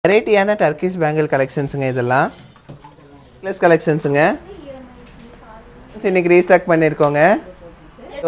வெரைட்டியான Turkish bangle கலெக்ஷன்ஸுங்க. இதெல்லாம் necklace கலெக்ஷன்ஸுங்க. இன்னைக்கு ரீஸ்டாக் பண்ணியிருக்கோங்க.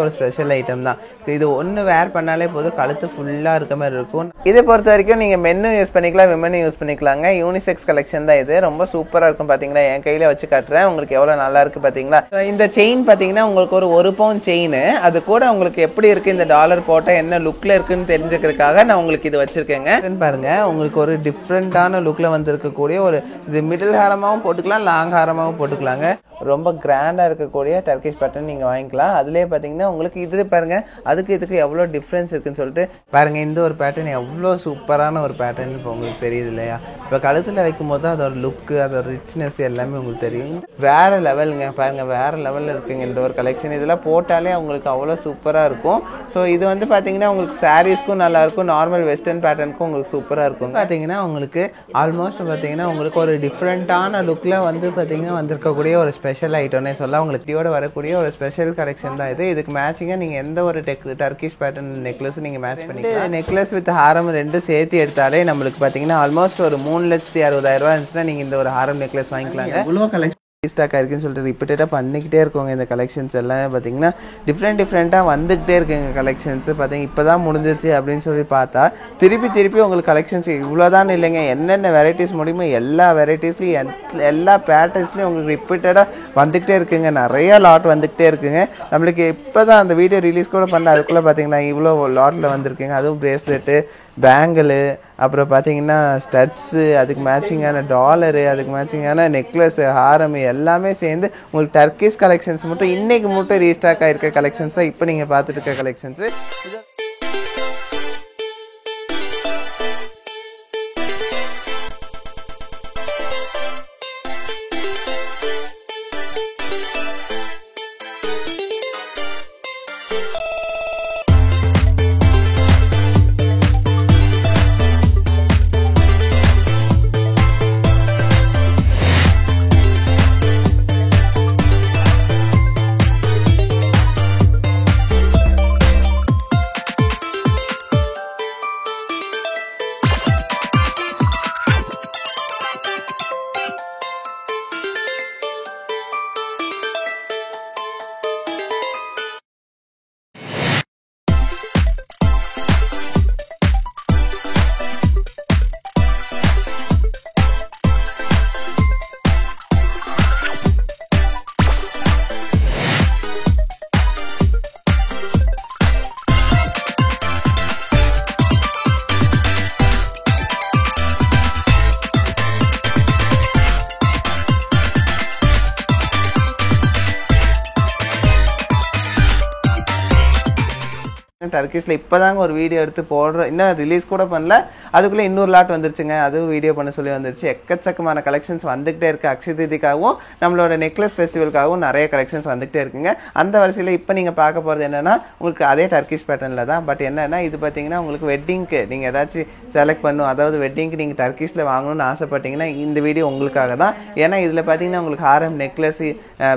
ஒரு ஸ்பெஷல் ஐட்டம் தான் இது. ஒன்று வேர் பண்ணாலே போதும், கழுத்து ஃபுல்லாக இருக்க மாதிரி இருக்கும். இதை பொறுத்த வரைக்கும் நீங்கள் மென்னும் யூஸ் பண்ணிக்கலாம், விமனும் யூஸ் பண்ணிக்கலாங்க. யூனிசெக்ஸ் கலெக்ஷன் தான் இது. ரொம்ப சூப்பராக இருக்கும். பார்த்தீங்களா, என் கையில் வச்சு காட்டுறேன் உங்களுக்கு எவ்வளோ நல்லா இருக்குது பார்த்தீங்களா. இந்த செயின் பார்த்தீங்கன்னா உங்களுக்கு ஒரு பவுன் செயின். அது கூட உங்களுக்கு எப்படி இருக்குது, இந்த டாலர் போட்டால் என்ன லுக்கில் இருக்குன்னு தெரிஞ்சுக்கிறதுக்காக நான் உங்களுக்கு இது வச்சுருக்கேங்க. பாருங்க, உங்களுக்கு ஒரு டிஃப்ரெண்ட்டான லுக்கில் வந்துருக்கக்கூடிய ஒரு இது மிடில் ஹாரமாகவும் போட்டுக்கலாம், லாங் ஹாரமாகவும் போட்டுக்கலாங்க. ரொம்ப கிராண்டாக இருக்கக்கூடிய டர்க்கிஷ் பேட்டர்ன் நீங்கள் வாங்கிக்கலாம். அதுலேயே பார்த்தீங்கன்னா உங்களுக்கு இது பாருங்கள், அதுக்கு இதுக்கு எவ்வளோ டிஃப்ரென்ஸ் இருக்குன்னு சொல்லிட்டு பாருங்கள். இந்த ஒரு பேட்டர்ன் எவ்வளோ சூப்பரான ஒரு பேட்டர்ன் இப்போ உங்களுக்கு தெரியுது இல்லையா. இப்போ கழுத்தில் வைக்கும் போது அதோட லுக்கு, அதோட ரிச்னஸ் எல்லாமே உங்களுக்கு தெரியும். வேறு லெவலுங்க. பாருங்கள், வேறு லெவலில் இருக்குங்க இந்த ஒரு கலெக்ஷன். இதெல்லாம் போட்டாலே உங்களுக்கு அவ்வளோ சூப்பராக இருக்கும். ஸோ இது வந்து பார்த்தீங்கன்னா உங்களுக்கு சாரீஸ்க்கும் நல்லாயிருக்கும், நார்மல் வெஸ்டர்ன் பேட்டர்னுக்கும் உங்களுக்கு சூப்பராக இருக்கும். பார்த்தீங்கன்னா உங்களுக்கு ஆல்மோஸ்ட் பார்த்தீங்கன்னா உங்களுக்கு ஒரு டிஃப்ரெண்ட்டான லுக்கில் வந்து பார்த்தீங்கன்னா வந்திருக்கக்கூடிய ஒரு ஸ்பெஷல் ஐட்டம்னே சொல்ல. உங்களுக்கு இதோட வரக்கூடிய ஒரு ஸ்பெஷல் கலெக்ஷன் தான் இது. இதுக்கு மேட்சிங்காக நீங்கள் எந்த ஒரு டர்க்கிஷ் பேட்டர்ன் நெக்லஸும் நீங்கள் மேட்ச் பண்ணிக்கலாம். நெக்லஸ் வித் ஹாரம் ரெண்டும் சேர்த்து எடுத்தாலே நம்மளுக்கு பார்த்தீங்கன்னா ஆல்மோஸ்ட் ஒரு 3,60,000 இருந்துச்சுன்னா நீங்கள் இந்த ஒரு ஹாரம் நெக்லஸ் வாங்கிக்கலாங்க. எவ்வளோ கலெக்ஷன் ரீஸ்டாக் ஆயிருக்குன்னு சொல்லிட்டு ரிப்பீட்டடாக பண்ணிக்கிட்டே இருக்கோங்க. இந்த கலெக்ஷன்ஸ் எல்லாம் பார்த்தீங்கன்னா டிஃப்ரெண்ட்டாக வந்துக்கிட்டே இருக்குங்க கலெக்ஷன்ஸ். பார்த்தீங்கன்னா இப்போ தான் முடிஞ்சிச்சு அப்படின்னு சொல்லி பார்த்தா திருப்பி உங்களுக்கு கலெக்ஷன்ஸ் இவ்வளோதான் இல்லைங்க. என்னென்ன வெரைட்டிஸ் முடியுமோ எல்லா வெரைட்டிஸ்லையும் எல்லா பேட்டர்ன்ஸ்லையும் உங்களுக்கு ரிப்பீட்டடாக வந்துக்கிட்டே இருக்குங்க. நிறையா லாட் வந்துக்கிட்டே இருக்குங்க. நம்மளுக்கு இப்போ தான் அந்த வீடியோ ரிலீஸ் கூட பண்ண அதுக்குள்ளே பார்த்தீங்கன்னா இவ்வளோ லாட்டில் வந்திருக்குங்க. அதுவும் பிரேஸ்லெட்டு, பேங்கிள், அப்புறம் பார்த்தீங்கன்னா ஸ்டட்ஸு, அதுக்கு மேட்சிங்கான டாலரு, அதுக்கு மேட்சிங்கான நெக்லஸ், ஹாரம் எல்லாமே சேர்ந்து உங்களுக்கு டர்க்கிஷ் கலெக்ஷன்ஸ் மட்டும் இன்னைக்கு மட்டும் ரீஸ்டாக் ஆகிருக்க கலெக்ஷன்ஸாக இப்போ நீங்கள் பார்த்துட்டு இருக்க கலெக்ஷன்ஸு. டர்க்கிஷில் இப்போ தாங்க ஒரு வீடியோ எடுத்து போடுற, இன்னும் ரிலீஸ் கூட பண்ணல, அதுக்குள்ளே இன்னொரு லாட் வந்துருச்சுங்க. அதுவும் வீடியோ பண்ண சொல்லி வந்துருச்சு. எக்கச்சக்கமான கலெக்ஷன்ஸ் வந்துகிட்டே இருக்குது. அக்ஷய தீதிக்காகவும் நம்மளோட நெக்லஸ் ஃபெஸ்டிவலுக்காகவும் நிறைய கலெக்ஷன்ஸ் வந்துகிட்டே இருக்குங்க. அந்த வரிசையில் இப்போ நீங்கள் பார்க்க போகிறது என்னென்னா உங்களுக்கு அதே டர்க்கிஷ் பேட்டர்னில் தான். பட் என்னென்னா இது பார்த்தீங்கன்னா உங்களுக்கு வெட்டிங்க்கு நீங்கள் ஏதாச்சும் செலக்ட் பண்ணும், அதாவது வெட்டிங்க்கு நீங்கள் டர்க்கிஷில் வாங்கணும்னு ஆசைப்பட்டீங்கன்னா இந்த வீடியோ உங்களுக்காக தான். ஏன்னா இதில் பார்த்தீங்கன்னா உங்களுக்கு ஹாரம், நெக்லஸ்,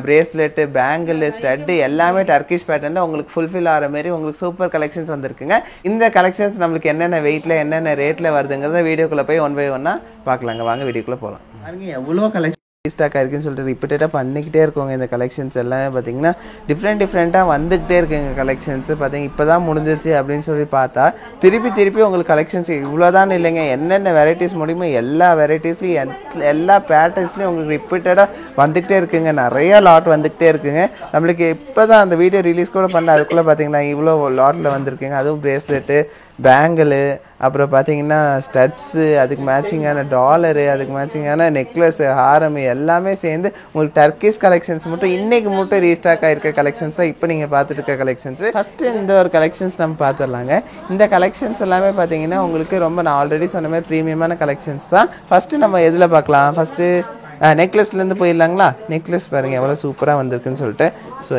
பிரேஸ்லெட்டு, பேங்கிள், ஸ்டட்டு எல்லாமே டர்க்கிஷ் பேட்டர்னில் உங்களுக்கு ஃபுல்ஃபில் ஆகிற மாதிரி உங்களுக்கு சூப்பர் கலெக்ஷன்ஸ் வந்திருக்குங்க. இந்த கலெக்ஷன்ஸ் நம்மளுக்கு என்னென்ன வெயிட்ல என்னென்ன ரேட்ல வருதுங்கிறத வீடியோக்குள்ள போய் ஒன் பை ஒன்னா பார்க்கலாங்க. வாங்க வீடியோக்குள்ள போகலாம். பாருங்க எவ்வளோ கலெக்ஷன் ரீஸ்டாக் ஆயிருக்குன்னு சொல்லிட்டு ரிப்பீட்டடாக பண்ணிக்கிட்டே இருக்கோங்க. இந்த கலெக்ஷன்ஸ் எல்லாமே பார்த்தீங்கன்னா டிஃப்ரெண்ட்டாக வந்துக்கிட்டே இருக்குங்க கலெக்ஷன்ஸ். பார்த்தீங்கன்னா இப்போ தான் முடிஞ்சிச்சு அப்படின்னு சொல்லி பார்த்தா திருப்பி உங்களுக்கு கலெக்ஷன்ஸ் இவ்வளோதான் இல்லைங்க. என்னென்ன வெரைட்டிஸ் முடியுமோ எல்லா வெரைட்டிஸ்லையும் எல்லா பேட்டர்ன்ஸ்லையும் உங்களுக்கு ரிப்பீட்டடாக வந்துக்கிட்டே இருக்குங்க. நிறையா லாட் வந்துக்கிட்டே இருக்குங்க. நம்மளுக்கு இப்போ தான் அந்த வீடியோ ரிலீஸ் கூட பண்ண அதுக்குள்ளே பார்த்தீங்கன்னா இவ்வளோ லாட்டில் வந்திருக்குங்க. அதுவும் பிரேஸ்லெட்டு, பேங்கிள், அப்புறம் பார்த்தீங்கன்னா ஸ்டட்ஸு, அதுக்கு மேட்சிங்கான டாலரு, அதுக்கு மேட்சிங்கான நெக்லஸ், ஹாரம் எல்லாமே சேர்ந்து உங்களுக்கு டர்க்கிஷ் கலெக்ஷன்ஸ் மட்டும் இன்னைக்கு மட்டும் ரீஸ்டாக் ஆகிருக்க கலெக்ஷன்ஸாக இப்போ நீங்கள் பார்த்துட்டு இருக்க கலெக்ஷன்ஸு. ஃபஸ்ட்டு இந்த ஒரு கலெக்ஷன்ஸ் நம்ம பார்த்துடலாங்க. இந்த கலெக்ஷன்ஸ் எல்லாமே பார்த்தீங்கன்னா உங்களுக்கு ரொம்ப நான் ஆல்ரெடி சொன்ன மாதிரி ப்ரீமியமான கலெக்ஷன்ஸ் தான். ஃபஸ்ட்டு நம்ம எதில் பார்க்கலாம்? ஃபஸ்ட்டு நெக்லஸ்லேருந்து போயிடலாங்களா. நெக்லஸ் பாருங்கள் எவ்வளோ சூப்பராக வந்திருக்குன்னு சொல்லிட்டு. ஸோ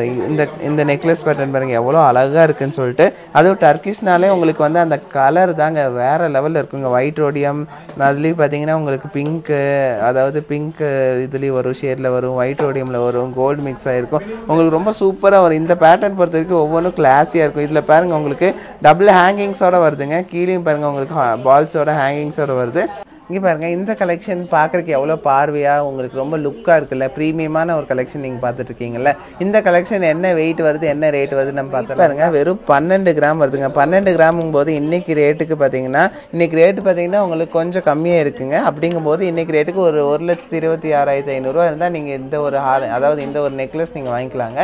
இந்த நெக்லஸ் பேட்டர்ன் பாருங்கள் எவ்வளோ அழகாக இருக்குன்னு சொல்லிட்டு. அதுவும் டர்க்கிஷ்னாலே உங்களுக்கு வந்து அந்த கலர் தாங்க வேறு லெவலில் இருக்குங்க. ஒயிட் ரோடியம், அதுலேயும் பார்த்தீங்கன்னா உங்களுக்கு பிங்க்கு, அதாவது பிங்க் இதுலேயும் வரும், ஷேடில் வரும், ஒயிட் ரோடியமில் வரும், கோல்டு மிக்ஸ் ஆகிருக்கும். உங்களுக்கு ரொம்ப சூப்பராக வரும். இந்த பேட்டர்ன் பொறுத்த வரைக்கும் ஒவ்வொன்றும் கிளாஸியாக இருக்கும். இதில் பாருங்கள் உங்களுக்கு டபுள் ஹேங்கிங்ஸோடு வருதுங்க. கீழேயும் பாருங்கள் உங்களுக்கு பால்ஸோட ஹேங்கிங்ஸோடு வருது. இங்கே பாருங்கள், இந்த கலெக்ஷன் பார்க்குறக்கு எவ்வளோ பார்வையாக உங்களுக்கு ரொம்ப லுக்காக இருக்குல்ல, ப்ரீமியமான ஒரு கலெக்ஷன் நீங்கள் பார்த்துட்ருக்கீங்கல்ல. இந்த கலெக்ஷன் என்ன வெயிட் வருது, என்ன ரேட் வருது நம்ம பார்த்து பாருங்க. வெறும் 12 கிராம் வருதுங்க. 12 கிராமுங்கும் போது இன்றைக்கி ரேட்டுக்கு பார்த்தீங்கன்னா, இன்றைக்கி ரேட்டு பார்த்தீங்கன்னா உங்களுக்கு கொஞ்சம் கம்மியாக இருக்குங்க. அப்படிங்கும்போது இன்றைக்கி ரேட்டுக்கு ஒரு 1,26,500 இருந்தால் நீங்கள் இந்த ஒரு அதாவது இந்த ஒரு நெக்லஸ் நீங்கள் வாங்கிக்கலாங்க.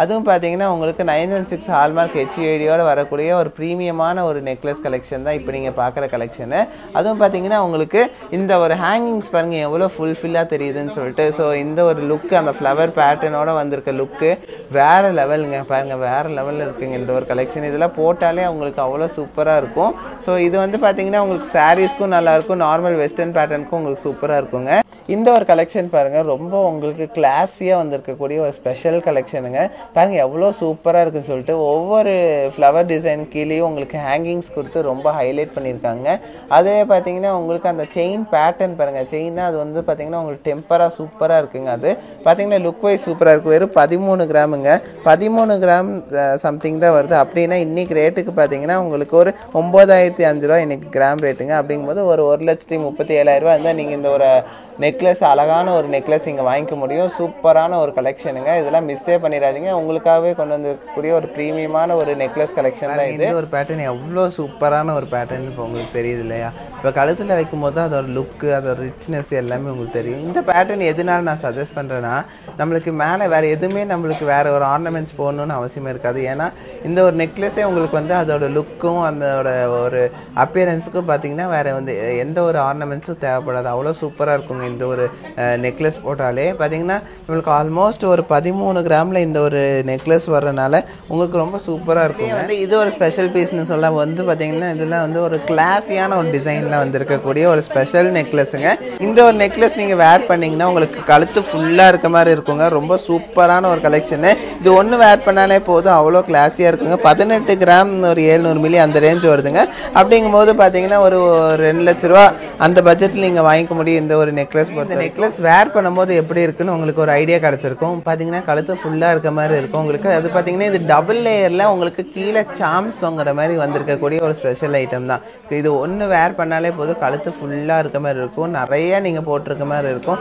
அதுவும் பார்த்தீங்கன்னா உங்களுக்கு 916 ஹால்மார்க் HUID வரக்கூடிய ஒரு ப்ரீமியமான ஒரு நெக்லஸ் கலெக்ஷன் தான் இப்போ நீங்கள் பார்க்குற கலெக்ஷனு. அதுவும் பார்த்தீங்கன்னா உங்களுக்கு இந்த ஒரு ஹேங்கிங்ஸ் பாருங்கள் எவ்வளோ ஃபுல்ஃபில்லாக தெரியுதுன்னு சொல்லிட்டு. ஸோ இந்த ஒரு லுக்கு, அந்த ஃப்ளவர் பேட்டர்னோட வந்திருக்க லுக்கு வேறு லெவலுங்க. பாருங்கள், வேறு லெவலில் இருக்குங்க இந்த ஒரு கலெக்ஷன். இதெல்லாம் போட்டாலே உங்களுக்கு அவ்வளோ சூப்பராக இருக்கும். ஸோ இது வந்து பார்த்தீங்கன்னா உங்களுக்கு சாரீஸ்க்கும் நல்லாயிருக்கும், நார்மல் வெஸ்டர்ன் பேட்டர்னுக்கும் உங்களுக்கு சூப்பராக இருக்குங்க. இந்த ஒரு கலெக்ஷன் பாருங்கள், ரொம்ப உங்களுக்கு கிளாஸியாக வந்திருக்கக்கூடிய ஒரு ஸ்பெஷல் கலெக்ஷனுங்க. பாருங்கள் எவ்வளோ சூப்பராக இருக்குன்னு சொல்லிட்டு ஒவ்வொரு ஃப்ளவர் டிசைன் கீழேயும் உங்களுக்கு ஹேங்கிங்ஸ் கொடுத்து ரொம்ப ஹைலைட் பண்ணியிருக்காங்க. அதே பார்த்தீங்கன்னா உங்களுக்கு அந்த செயின் பேட்டர்ன் பாருங்கள், செயின்னா அது வந்து பார்த்தீங்கன்னா உங்களுக்கு டெம்பராக சூப்பராக இருக்குங்க. அது பார்த்தீங்கன்னா லுக் வைஸ் சூப்பராக இருக்குது. வெறும் 13 கிராமுங்க. 13 கிராம் சம்திங் தான் வருது. அப்படின்னா இன்றைக்கி ரேட்டுக்கு பார்த்தீங்கன்னா உங்களுக்கு ஒரு 9,500 ரூபா இன்றைக்கி கிராம் ரேட்டுங்க. அப்படிங்கும்போது ஒரு 1,37,000 இருந்தால் நீங்கள் இந்த ஒரு நெக்லஸ், அழகான ஒரு நெக்லஸ் நீங்கள் வாங்கிக்க முடியும். சூப்பரான ஒரு கலெக்ஷனுங்க. இதெல்லாம் மிஸ்ஸே பண்ணிடாதீங்க. உங்களுக்காகவே கொண்டு வந்துக்கூடிய ஒரு ப்ரீமியமான ஒரு நெக்லஸ் கலெக்ஷன் தான் இது. ஒரு பேட்டர்ன் எவ்வளோ சூப்பரான ஒரு பேட்டர்ன் இப்போ உங்களுக்கு தெரியுது இல்லையா? இப்போ கழுத்தில் வைக்கும் போது அதோட லுக்கு, அதோட ரிச்னஸ் எல்லாமே உங்களுக்கு தெரியும். இந்த பேட்டர்ன் எதனால நான் சஜஸ்ட் பண்ணுறேன்னா, நம்மளுக்கு மேலே வேறு எதுவுமே நம்மளுக்கு வேறு ஒரு ஆர்னமெண்ட்ஸ் போடணுன்னு அவசியமே இருக்காது. ஏன்னா இந்த ஒரு நெக்லஸே உங்களுக்கு வந்து அதோட லுக்கும் அதோட ஒரு அப்பியரன்ஸுக்கும் பார்த்தீங்கன்னா வேறு வந்து எந்த ஒரு ஆர்னமெண்ட்ஸும் தேவைப்படாது. அவ்வளோ சூப்பராக இருக்குங்க இந்த ஒரு நெக்லஸ் போட்டாலே. பார்த்தீங்கன்னா உங்களுக்கு ஆல்மோஸ்ட் ஒரு 13 கிராமில் இந்த ஒரு நெக்லஸ் வர்றதுனால உங்களுக்கு ரொம்ப சூப்பராக இருக்கும். வந்து இது ஒரு ஸ்பெஷல் பீஸ்னு சொல்ல வந்து பார்த்தீங்கன்னா இதெல்லாம் வந்து ஒரு கிளாஸியான ஒரு டிசைனில் வந்திருக்கக்கூடிய ஒரு ஸ்பெஷல் நெக்லஸுங்க. இந்த ஒரு நெக்லஸ் நீங்கள் வேர் பண்ணிங்கன்னா உங்களுக்கு கழுத்து ஃபுல்லாக இருக்க மாதிரி இருக்குங்க. ரொம்ப சூப்பரான ஒரு கலெக்ஷனு. இது ஒன்று வேர் பண்ணாலே போதும், அவ்வளோ கிளாஸியாக இருக்குங்க. 18 கிராம் ஒரு 700 மில்லி அந்த ரேஞ்ச் வருதுங்க. அப்படிங்கும்போது பார்த்தீங்கன்னா ஒரு 2 லட்ச ரூபா அந்த பட்ஜெட்டில் நீங்கள் வாங்கிக்க முடியும் இந்த ஒரு நெக்லஸ். இந்த நெக்லஸ் வேர் பண்ணும்போது எப்படி இருக்குன்னு உங்களுக்கு ஒரு ஐடியா கிடைச்சிருக்கும். பார்த்தீங்கன்னா கழுத்து ஃபுல்லாக இருக்க மாதிரி இருக்கும் உங்களுக்கு. அது பார்த்தீங்கன்னா இது டபுள் லேயரில் உங்களுக்கு கீழே சாம்ஸ் தொங்குற மாதிரி வந்திருக்கக்கூடிய ஒரு ஸ்பெஷல் ஐட்டம் தான். இது ஒன்று வேர் பண்ணாலே போதும், கழுத்து ஃபுல்லாக இருக்க மாதிரி இருக்கும், நிறைய நீங்கள் போட்டிருக்க மாதிரி இருக்கும்.